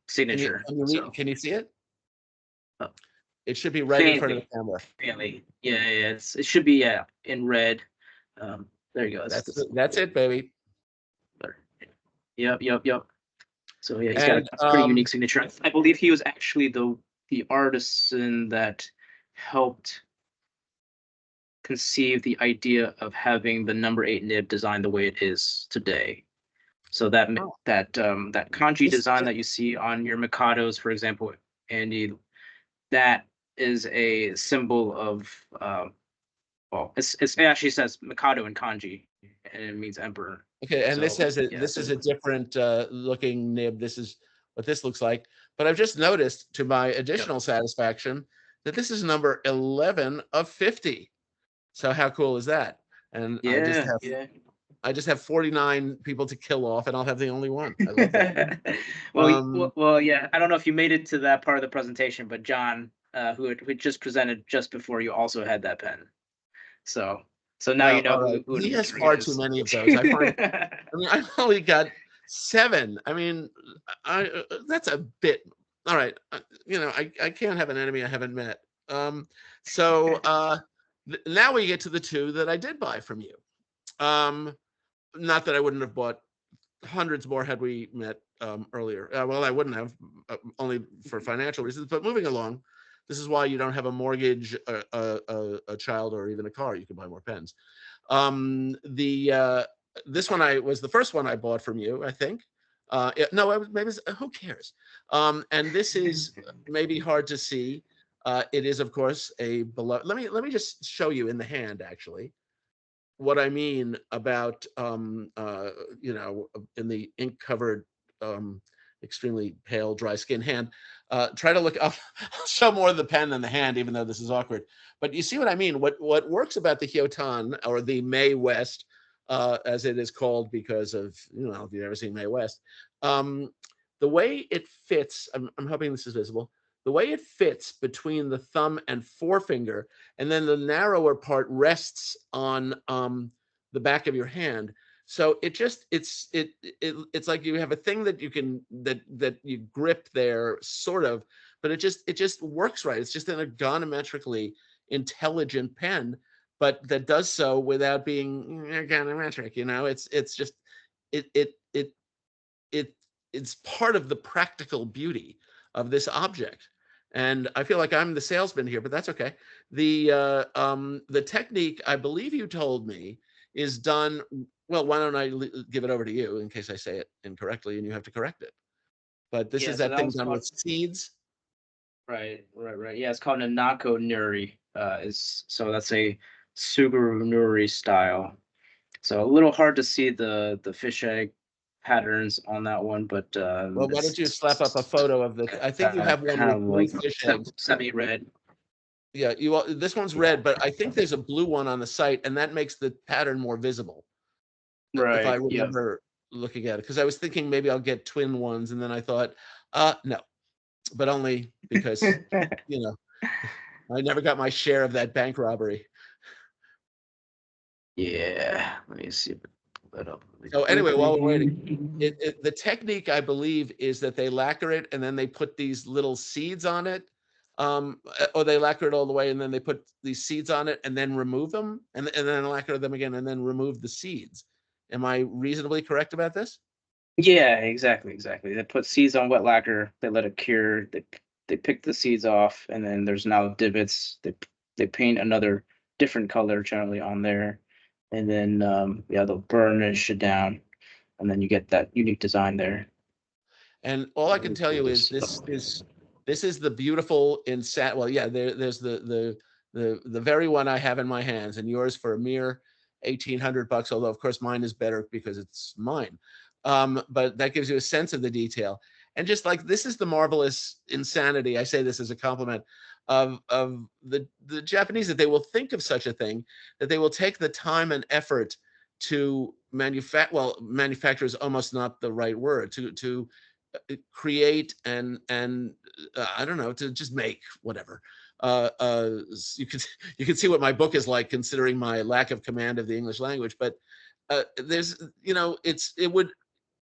signature. So Can you see it? uh, It should be right in front of faintly, the camera. faintly, yeah, it should be, yeah, in red. There you go. That's it, baby. Yep. So yeah, he's got And a pretty unique signature. I believe he was actually the artisan that helped conceive the idea of having the number 8 nib designed the way it is today. So that that kanji design that you see on your Mikados, for example, Andy, that is a symbol of well, it actually says Mikado in kanji, and it means emperor. okay, and this So has a yeah, this is a different looking nib. This is what this looks like. But I've just noticed, to my additional satisfaction, that this is number 11 of 50. So how cool is that? And yeah. I just have 49 people to kill off, and I'll have the only one. I love that. Well, yeah. I don't know if you made it to that part of the presentation, but John, who just presented just before you, also had that pen. So now Well, you know all right. who He has he far too is. many of those. I mean, I've only got 7. I mean, that's a bit. All right, I can't have an enemy I haven't met. So now we get to the 2 that I did buy from you. Not that I wouldn't have bought hundreds more had we met earlier. Well, I wouldn't have, only for financial reasons. But moving along, this is why you don't have a mortgage, a child, or even a car. You can buy more pens. This one was the first one I bought from you, I think. No, who cares? And this is maybe hard to see. It is, of course, a beloved. Let me just show you in the hand, actually, what I mean about in the ink covered, extremely pale, dry skin hand. Try to look. I'll show more of the pen than the hand, even though this is awkward. But you see what I mean. What works about the Hyotan, or the Mae West, as it is called, because of, if you've ever seen Mae West, the way it fits. I'm hoping this is visible. The way it fits between the thumb and forefinger, and then the narrower part rests on the back of your hand. So it's like you have a thing that you can that you grip there, sort of, but it just works right. It's just an ergonometrically intelligent pen, but that does so without being ergonometric. It's just it's part of the practical beauty of this object. And I feel like I'm the salesman here, but that's okay. The technique, I believe you told me, is done. Well, why don't I give it over to you in case I say it incorrectly and you have to correct it. But this is So that that thing was done called, with seeds. right. Yeah, it's called Nanako Nuri. That's a Suguru Nuri style. So a little hard to see the fish egg patterns on that one, but Well, why don't you slap up a photo of the? I think you have one kind with of blue like fish eggs. semi-red. Yeah, this one's red, but I think there's a blue one on the site, and that makes the pattern more visible, if I Right. Yeah. remember looking at it. Because I was thinking maybe I'll get twin ones, and then I thought, no, but only because I never got my share of that bank robbery. Yeah. Let me see if I can pull that up really So anyway, while we're waiting, quickly. the technique, I believe, is that they lacquer it and then they put these little seeds on it, or they lacquer it all the way and then they put these seeds on it and then remove them, and then lacquer them again and then remove the seeds. Am I reasonably correct about this? Yeah, exactly. They put seeds on wet lacquer, they let it cure, they pick the seeds off, and then there's now divots. They paint another different color generally on there, and then they'll burnish it down, and then you get that unique design there. And all I can tell you is this is the beautiful well, yeah, there's the very one I have in my hands, and yours for a mere $1,800. Although of course mine is better because it's mine. But that gives you a sense of the detail. And just like this is the marvelous insanity. I say this as a compliment of the Japanese, that they will think of such a thing, that they will take the time and effort to manufacture is almost not the right word, to create and I don't know, to just make whatever. You can see what my book is like, considering my lack of command of the English language. But there's, it would,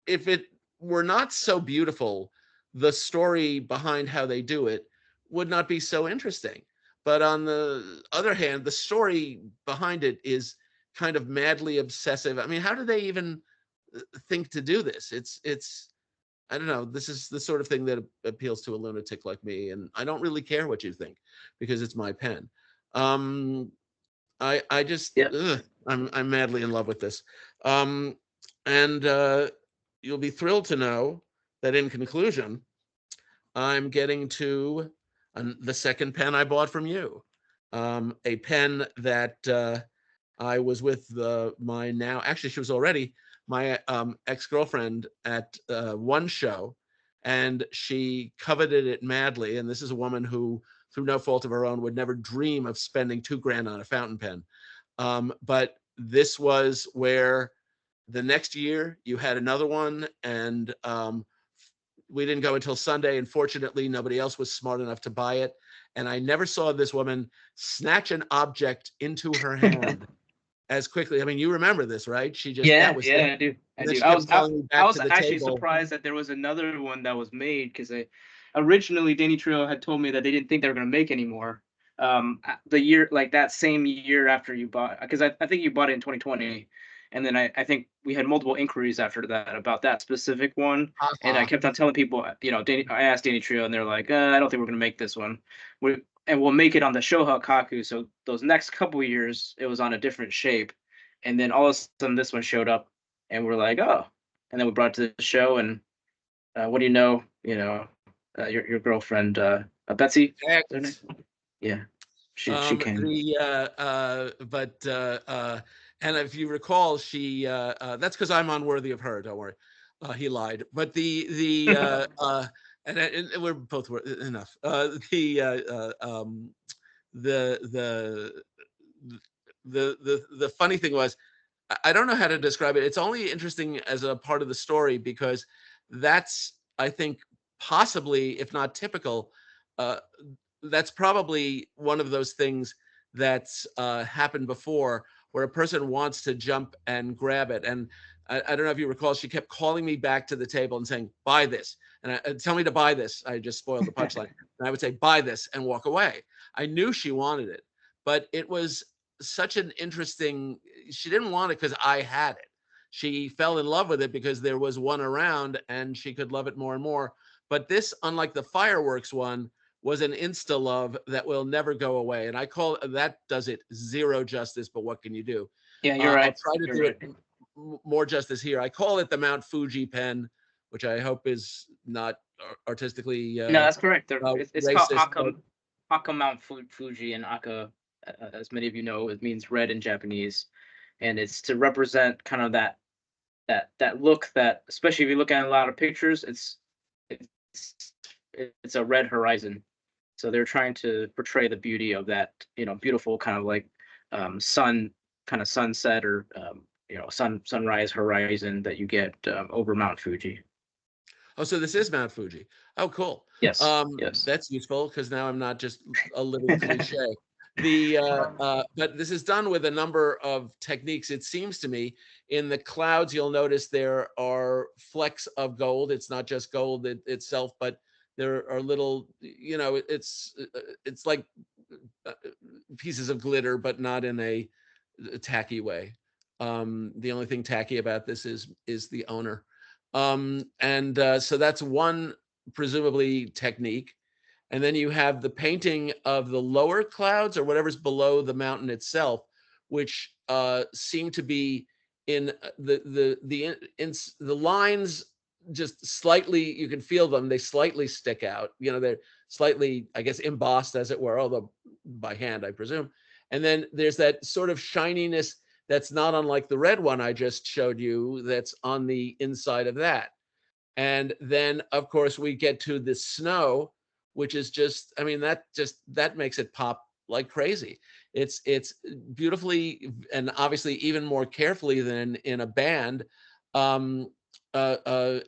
if it were not so beautiful, the story behind how they do it would not be so interesting. But on the other hand, the story behind it is kind of madly obsessive. I mean, how do they even think to do this? It's I don't know. This is the sort of thing that appeals to a lunatic like me, and I don't really care what you think because it's my pen. I just Yeah. I'm madly in love with this. And you'll be thrilled to know that in conclusion, I'm getting to the second pen I bought from you. A pen that I was with my now, actually, she was already my ex-girlfriend at one show, and she coveted it madly. And this is a woman who, through no fault of her own, would never dream of spending $2,000 on a fountain pen. But this was where the next year you had another one, and we didn't go until Sunday, and fortunately nobody else was smart enough to buy it. And I never saw this woman snatch an object into her hand as quickly. I mean, you remember this, right? She just, that was it. I do. I And then do. she kept calling me I back was to the actually table. surprised that there was another one that was made, because originally Danitrio had told me that they didn't think they were going to make anymore. The year, like that same year after you bought, because I think you bought it in 2020, and then I think we had multiple inquiries after that about that specific one, and I kept on telling people, I asked Danitrio, and they're like, I don't think we're going to make this one. And we'll make it on the Shoha Kaku. So those next couple of years, it was on a different shape. And then all of a sudden, this one showed up, and we're like, oh. And then we brought it to the show, and what do you know? Your girlfriend, Betsy. Yeah, she came. And if you recall, she that's because I'm unworthy of her. Don't worry, he lied. But and we're both enough. The funny thing was, I don't know how to describe it. It's only interesting as a part of the story because that's, I think, possibly, if not typical, that's probably one of those things that's happened before, where a person wants to jump and grab it. And I don't know if you recall, she kept calling me back to the table and saying, buy this. And tell me to buy this. I just spoiled the punchline. And I would say, buy this, and walk away. I knew she wanted it, but it was such an interesting, she didn't want it because I had it. She fell in love with it because there was one around and she could love it more and more. But this, unlike the fireworks one, was an insta love that will never go away. And I call that, does it zero justice, but what can you do? Yeah, you're right. I'll try to do it more justice here. I call it the Mount Fuji pen, which I hope is not artistically no, that's correct. It's racist, called Aka Mount Fuji, and Aka, as many of you know, it means red in Japanese, and it's to represent kind of that look that, especially if you look at a lot of pictures, it's a red horizon. So they're trying to portray the beauty of that, beautiful kind of like sun, kind of sunset, or sunrise horizon that you get over Mount Fuji. Oh, so this is Mount Fuji. Oh, cool. Yes. Yes. That's useful because now I'm not just a living cliche. But this is done with a number of techniques. It seems to me in the clouds, you'll notice there are flecks of gold. It's not just gold itself, but there are little, it's like pieces of glitter, but not in a tacky way. The only thing tacky about this is the owner. So that's one presumably technique. And then you have the painting of the lower clouds or whatever's below the mountain itself, which seem to be in the lines just slightly, you can feel them, they slightly stick out, you know, they're slightly, I guess, embossed as it were, although by hand, I presume. And then there's that sort of shininess that's not unlike the red one I just showed you, that's on the inside of that. And then, of course, we get to the snow, which is just, I mean, that makes it pop like crazy. It's beautifully and obviously even more carefully than in a band, um,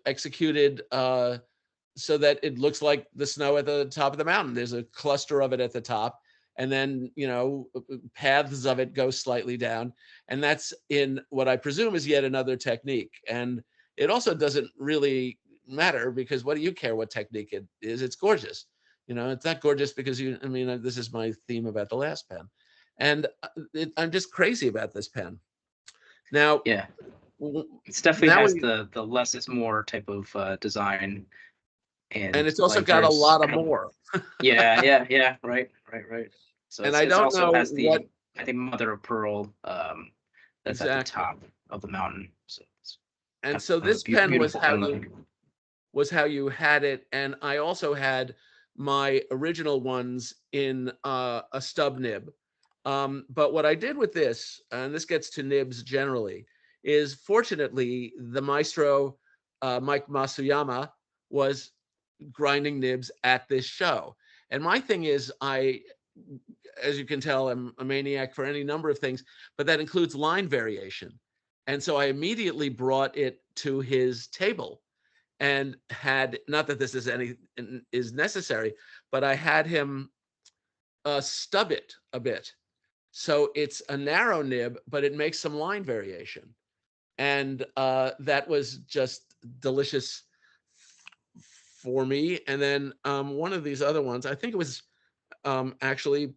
executed so that it looks like the snow at the top of the mountain. There's a cluster of it at the top, and then, you know, paths of it go slightly down. And that's in what I presume is yet another technique. And it also doesn't really matter, because what do you care what technique it is? It's gorgeous. You know, it's not gorgeous because I mean, this is my theme about the last pen. And I'm just crazy about this pen. Now, Yeah, it's definitely now has we, the less is more type of design, and and it's also like got a there's lot of kind of, more. yeah, right. So And I it's don't also know has what the, I think, mother of pearl, that's at the exactly. top of the mountain. So it's And kind so of a this pen beautiful pen look. was how you had it. And I also had my original ones in a stub nib. But what I did with this, and this gets to nibs generally, is fortunately the maestro Mike Masuyama was grinding nibs at this show. And my thing is, as you can tell, I'm a maniac for any number of things, but that includes line variation. And so I immediately brought it to his table and had, not that this is necessary, but I had him stub it a bit. So it's a narrow nib, but it makes some line variation. And that was just delicious for me. And then one of these other ones, I think it was actually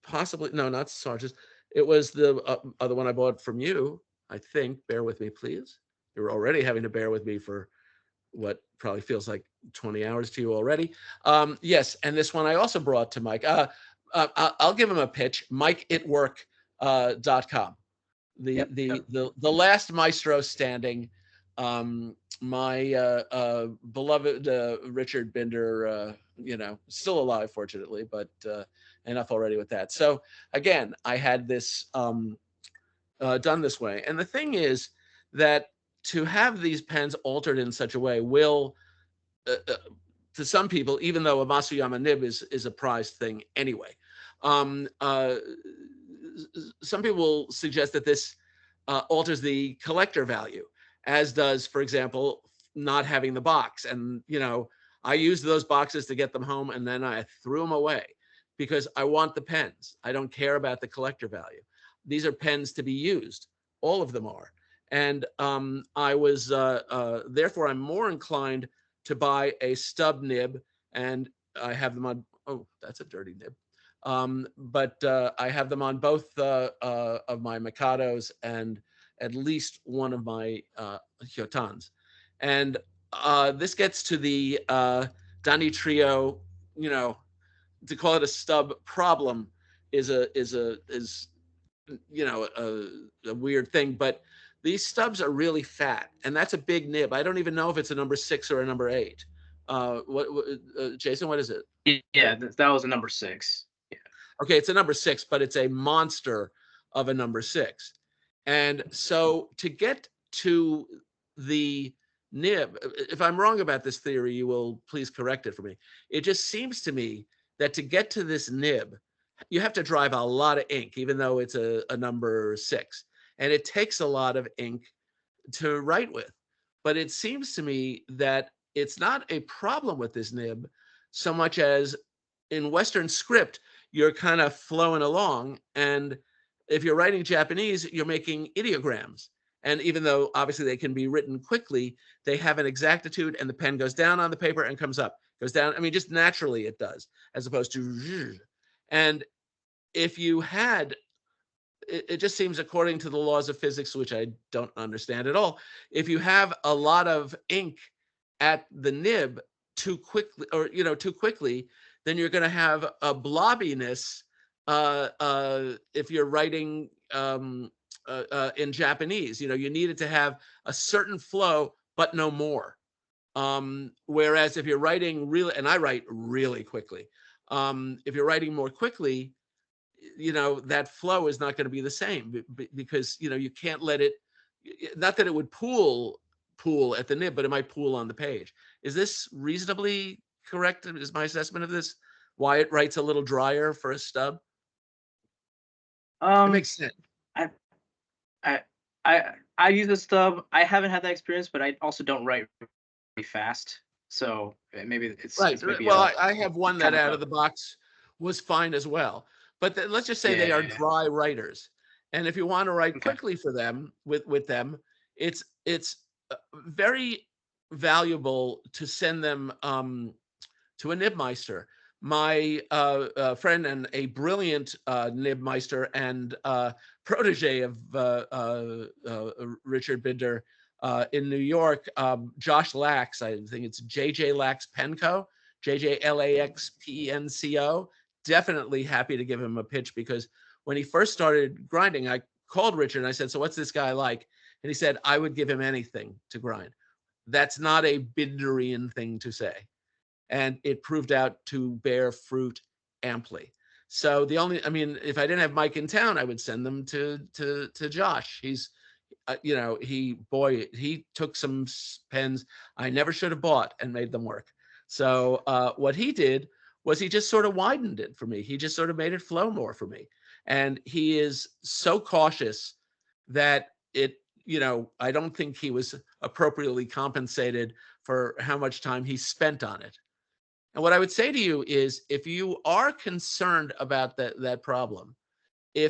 possibly, no, not Sarge's. It was the other one I bought from you, I think. Bear with me, please. You're already having to bear with me for what probably feels like 20 hours to you already. Yes, and this one I also brought to Mike. I'll give him a pitch, mikeitwork.com. Yep. The last maestro standing, my beloved Richard Binder, you know, still alive, fortunately, but enough already with that. So again, I had this done this way. And the thing is that to have these pens altered in such a way will, to some people, even though a Masuyama nib is a prized thing anyway, um, uh, some people suggest that this alters the collector value, as does, for example, not having the box. And, you know, I used those boxes to get them home, and then I threw them away because I want the pens. I don't care about the collector value. These are pens to be used. All of them are. And I was, therefore, I'm more inclined to buy a stub nib, and I have them on, oh, that's a dirty nib. But I have them on both of my Mikados and at least one of my Hyotans. And this gets to the Danitrio, you know, to call it a stub problem is you know, a weird thing, but these stubs are really fat, and that's a big nib. I don't even know if it's a number 6 or a number 8. Jason, what is it? Yeah, that was a number 6. Yeah. Okay, it's a number 6, but it's a monster of a number 6. And so to get to the nib, if I'm wrong about this theory, you will please correct it for me. It just seems to me that to get to this nib, you have to drive a lot of ink, even though it's a number 6. And it takes a lot of ink to write with. But it seems to me that it's not a problem with this nib so much as in Western script, you're kind of flowing along. And if you're writing Japanese, you're making ideograms. And even though obviously they can be written quickly, they have an exactitude, and the pen goes down on the paper and comes up, goes down. I mean, just naturally it does, as opposed to, and if you had, it just seems according to the laws of physics, which I don't understand at all, if you have a lot of ink at the nib too quickly, or, you know, too quickly, then you're going to have a blobbiness if you're writing in Japanese. You know, you need it to have a certain flow, but no more. Whereas if you're writing really, and I write really quickly, if you're writing more quickly, that flow is not going to be the same because, you can't let it, not that it would pool at the nib, but it might pool on the page. Is this reasonably correct? Is my assessment of this? Why it writes a little drier for a stub? It makes sense. I I I use a stub. I haven't had that experience, but I also don't write really fast. So maybe Right. it's maybe Well, a I have one that kind of out a of the box was fine as well. But let's just say they are yeah. dry writers, and if you want to write Okay. quickly for them with them, it's very valuable to send them to a nibmeister. My friend and a brilliant nibmeister and protege of Richard Binder in New York, Josh Lax, I think it's JJ Lax Penco, JJLAXPENCO. Definitely happy to give him a pitch because when he first started grinding, I called Richard and I said, "So what's this guy like?" And he said, "I would give him anything to grind." That's not a Binderian thing to say. And it proved out to bear fruit amply. So if I didn't have Mike in town, I would send them to Josh. He's, he took some pens I never should have bought and made them work. So what he did was he just sort of widened it for me. He just sort of made it flow more for me. And he is so cautious that I don't think he was appropriately compensated for how much time he spent on it. And what I would say to you is, if you are concerned about that problem, I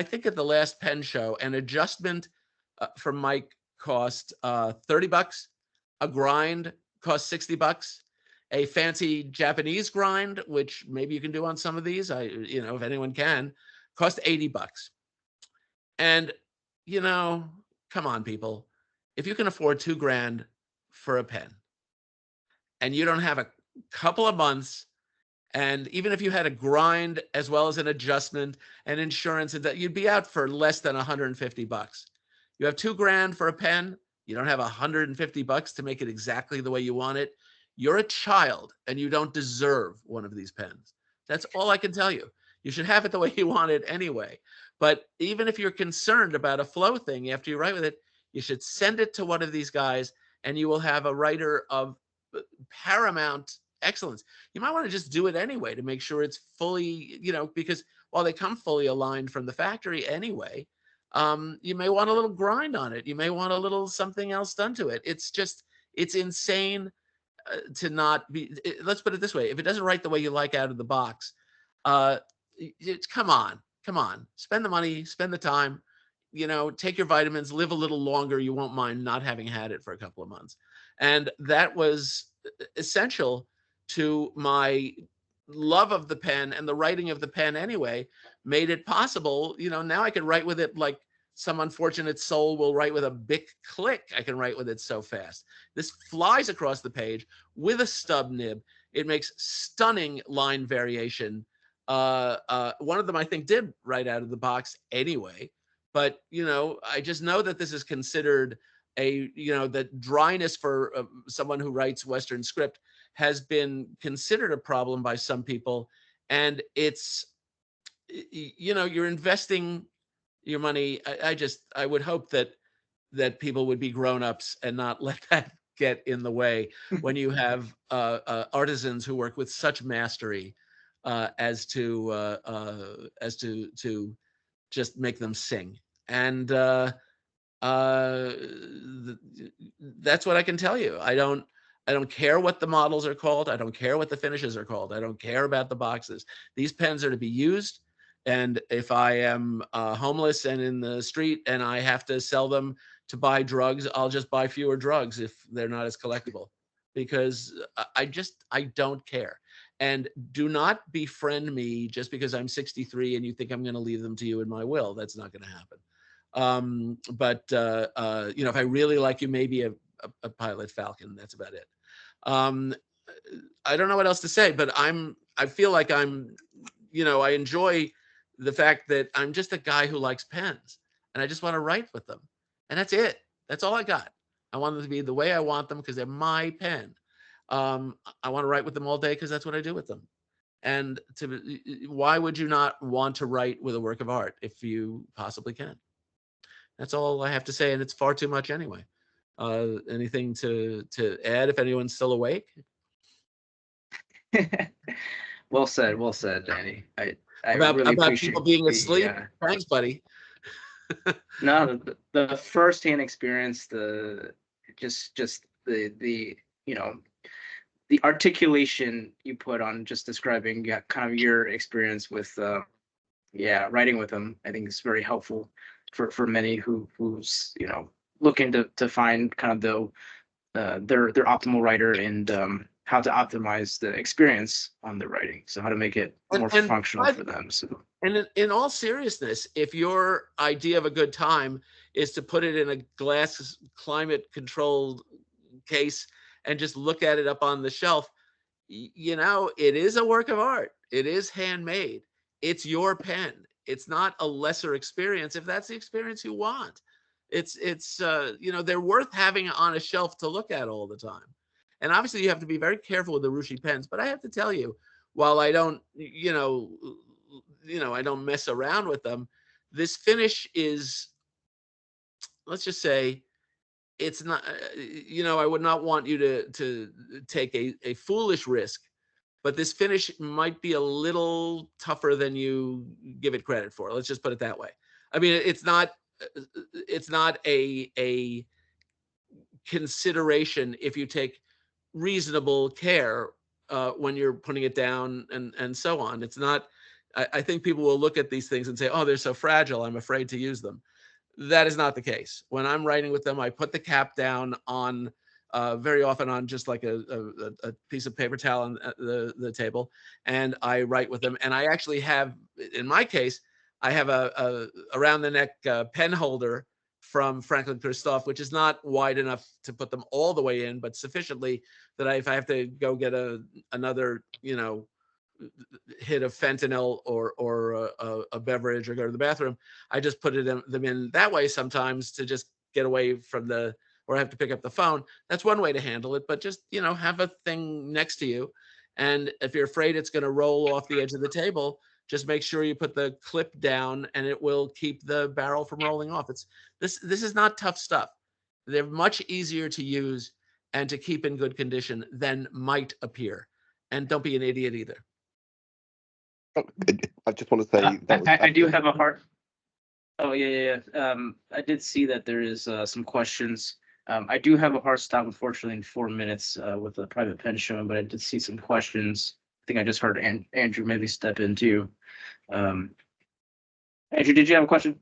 think at the last pen show, an adjustment for Mike cost $30, a grind cost $60, a fancy Japanese grind, which maybe you can do on some of these, if anyone can, cost $80. And come on, people, if you can afford $2,000 for a pen, and you don't have a couple of months, and even if you had a grind as well as an adjustment and insurance, and that, you'd be out for less than $150. You have $2,000 for a pen, you don't have $150 to make it exactly the way you want it. You're a child and you don't deserve one of these pens. That's all I can tell you. You should have it the way you want it anyway. But even if you're concerned about a flow thing after you write with it, you should send it to one of these guys and you will have a writer of paramount excellence. You might want to just do it anyway to make sure it's fully, because while they come fully aligned from the factory anyway, you may want a little grind on it. You may want a little something else done to it. It's insane to not be, let's put it this way. If it doesn't write the way you like out of the box, come on, spend the money, spend the time, take your vitamins, live a little longer. You won't mind not having had it for a couple of months. And that was essential to my love of the pen, and the writing of the pen anyway made it possible. Now I can write with it like some unfortunate soul will write with a Bic click. I can write with it so fast. This flies across the page with a stub nib. It makes stunning line variation. One of them I think did right out of the box anyway, but I just know that this is considered that dryness for someone who writes Western script has been considered a problem by some people. And it's, you're investing your money. I would hope that people would be grown-ups and not let that get in the way when you have artisans who work with such mastery as to just make them sing. And that's what I can tell you. I don't care what the models are called. I don't care what the finishes are called. I don't care about the boxes. These pens are to be used. And if I am homeless and in the street and I have to sell them to buy drugs, I'll just buy fewer drugs if they're not as collectible, because I don't care. And do not befriend me just because I'm 63 and you think I'm going to leave them to you in my will. That's not going to happen. But if I really like you, maybe a pilot falcon. That's about it. I don't know what else to say, but I feel like I'm, I enjoy the fact that I'm just a guy who likes pens and I just want to write with them. And that's it. That's all I got. I want them to be the way I want them because they're my pen. I want to write with them all day because that's what I do with them. And why would you not want to write with a work of art if you possibly can? That's all I have to say, and it's far too much anyway. Anything to add if anyone's still awake? Well said, Danny. I really About people appreciate being the asleep? Thanks, buddy. no, the firsthand experience, the just the you know the articulation you put on just describing, yeah, kind of your experience with writing with them. I think is very helpful for many who's looking to find kind of their optimal writer, and how to optimize the experience on the writing. So how to make it more And functional for them. So And in all seriousness, if your idea of a good time is to put it in a glass climate controlled case and just look at it up on the shelf, it is a work of art. It is handmade. It's your pen. It's not a lesser experience if that's the experience you want. It's they're worth having on a shelf to look at all the time. And obviously you have to be very careful with the Urushi pens, but I have to tell you, while I don't, I don't mess around with them, this finish is, let's just say, it's not, I would not want you to take a foolish risk, but this finish might be a little tougher than you give it credit for. Let's just put it that way. I mean, it's not a consideration if you take reasonable care when you're putting it down and so on. It's not. I think people will look at these things and say, "Oh, they're so fragile. I'm afraid to use them." That is not the case. When I'm writing with them, I put the cap down on very often on just like a piece of paper towel on the table, and I write with them. And I actually have, in my case, I have a around the neck pen holder from Franklin Christoph, which is not wide enough to put them all the way in, but sufficiently that if I have to go get another, hit of fentanyl or a beverage or go to the bathroom, I just put them in that way sometimes to just get away from or I have to pick up the phone. That's one way to handle it, but just, have a thing next to you. And if you're afraid it's going to roll off the edge of the table, just make sure you put the clip down and it will keep the barrel from rolling off. This is not tough stuff. They're much easier to use and to keep in good condition than might appear. And don't be an idiot either. I just want to say that was I do have a heart. Oh yeah. I did see that there is some questions. I do have a hard stop, unfortunately, in 4 minutes with a private pen showing, but I did see some questions. I think I just heard Andrew maybe step in too. Andrew, did you have a question?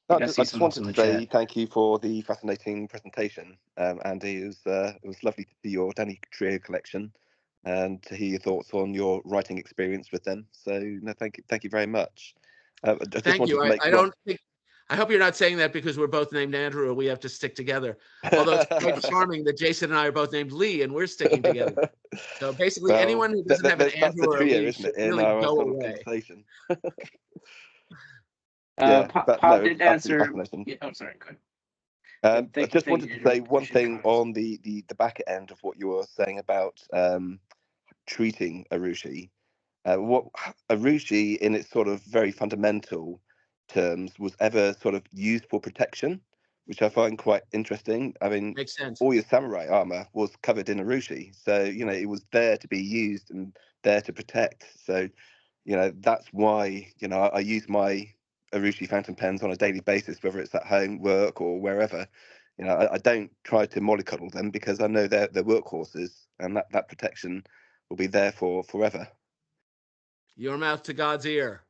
No, I just wanted to say thank you for the fascinating presentation, Andy. It was lovely to see your Danitrio collection and to hear your thoughts on your writing experience with them. So, no, thank you very much. Thank you. I hope you're not saying that because we're both named Andrew or we have to stick together. Although it's quite charming that Jason and I are both named Lee and we're sticking together. So basically, anyone who doesn't have an Andrew or Lee should really go away. Pop did answer. Yeah, I'm sorry. Go ahead. I just wanted to say one thing on the back end of what you were saying about treating Urushi. What Urushi, in its sort of very fundamental terms, was ever sort of used for protection, which I find quite interesting. I mean, makes sense. All your samurai armor was covered in Urushi, so it was there to be used and there to protect. So that's why I use my Urushi fountain pens on a daily basis, whether it's at home, work, or wherever. I don't try to mollycoddle them because I know they're workhorses, and that protection will be there for forever. Your mouth to God's ear.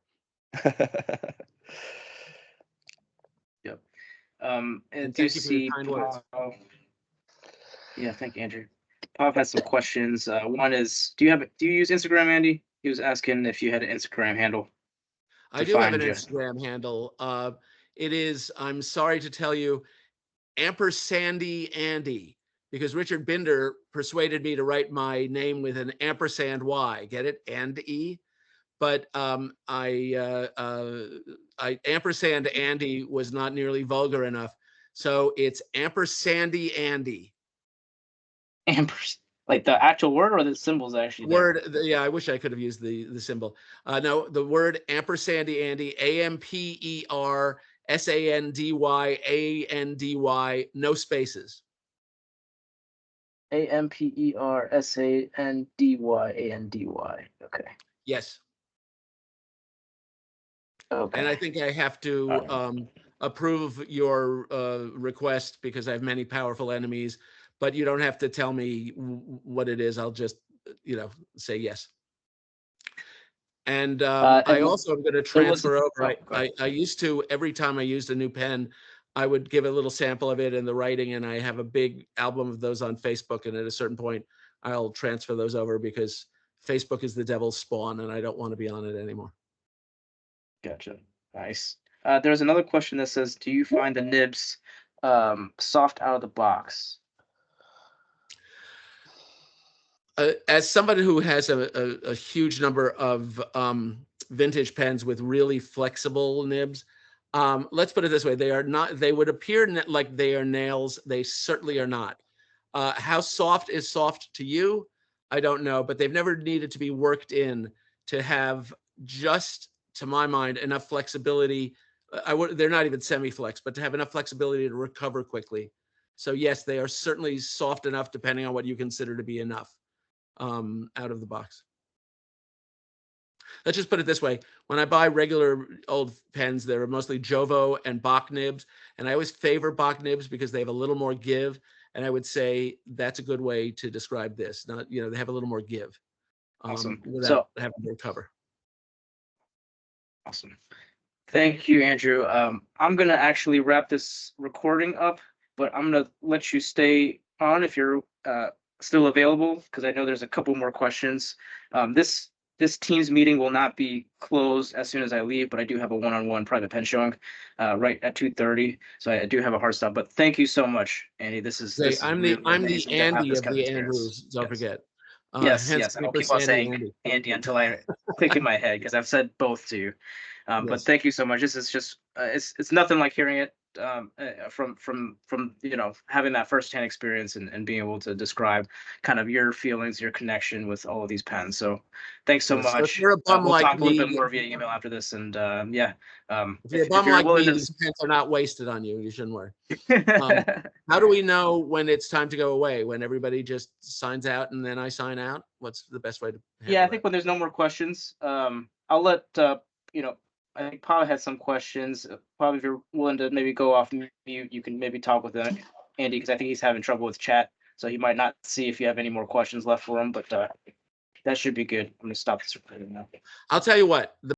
Yep. And do you see Pav? Yeah, thank you, Andrew. Pav has some questions. One is, do you use Instagram, Andy? He was asking if you had an Instagram handle. I do have an Instagram handle. It is, I'm sorry to tell you, Ampersandy Andy, because Richard Binder persuaded me to write my name with an ampersand Y. Get it? And-E. But ampersand Andy was not nearly vulgar enough. So it's ampersandy Andy. Ampersand, like the actual word or the symbols actually there? Word, yeah, I wish I could have used the symbol. No, the word ampersandy Andy, AMPERSANDY ANDY, no spaces. AMPERSANDYANDY. Okay. Yes. Okay. And I think I have to approve your request because I have many powerful enemies, but you don't have to tell me what it is. I'll just, say yes. And I also am going to transfer over. I used to, every time I used a new pen, I would give a little sample of it and the writing, and I have a big album of those on Facebook. And at a certain point, I'll transfer those over because Facebook is the devil's spawn, and I don't want to be on it anymore. Gotcha. Nice. There's another question that says, do you find the nibs soft out of the box? As somebody who has a huge number of vintage pens with really flexible nibs, let's put it this way: they are not. They would appear like they are nails. They certainly are not. How soft is soft to you? I don't know, but they've never needed to be worked in to have, just to my mind, enough flexibility. They're not even semi-flex, but to have enough flexibility to recover quickly. So yes, they are certainly soft enough, depending on what you consider to be enough. Out of the box. Let's just put it this way: when I buy regular old pens, they're mostly Jovo and Bach nibs, and I always favor Bach nibs because they have a little more give. And I would say that's a good way to describe this. Not, they have a little more give, Awesome. without having to recover. Awesome. Thank you, Andrew. I'm gonna actually wrap this recording up, but I'm gonna let you stay on if you're still available, because I know there's a couple more questions. This Teams meeting will not be closed as soon as I leave, but I do have a one-on-one private pen showing right at 2:30, so I do have a hard stop. But thank you so much, Andy. This is I'm really the amazing to have Andy this of kind the experience. Andrews. Don't forget. Yes, Hence yes. I'll keep on saying Andy until I click in my head, because I've said both to you. But Yes. thank you so much. This is just it's nothing like hearing it from having that firsthand experience and being able to describe kind of your feelings, your connection with all of these pens. So thanks so Yes, so if much. you're a bum We'll like talk a little bit me- more via email after this, and If you're a bum you're like willing me, to. these pens are not wasted on you. You shouldn't worry. How do we know when it's time to go away? When everybody just signs out and then I sign out? What's the best way to handle Yeah, I think that? when there's no more questions, I'll let I think Paul had some questions. Probably if you're willing to maybe go off mute, you can maybe talk with Andy, because I think he's having trouble with chat, so he might not see if you have any more questions left for him. But that should be good. I'm gonna stop this recording now. I'll tell you what.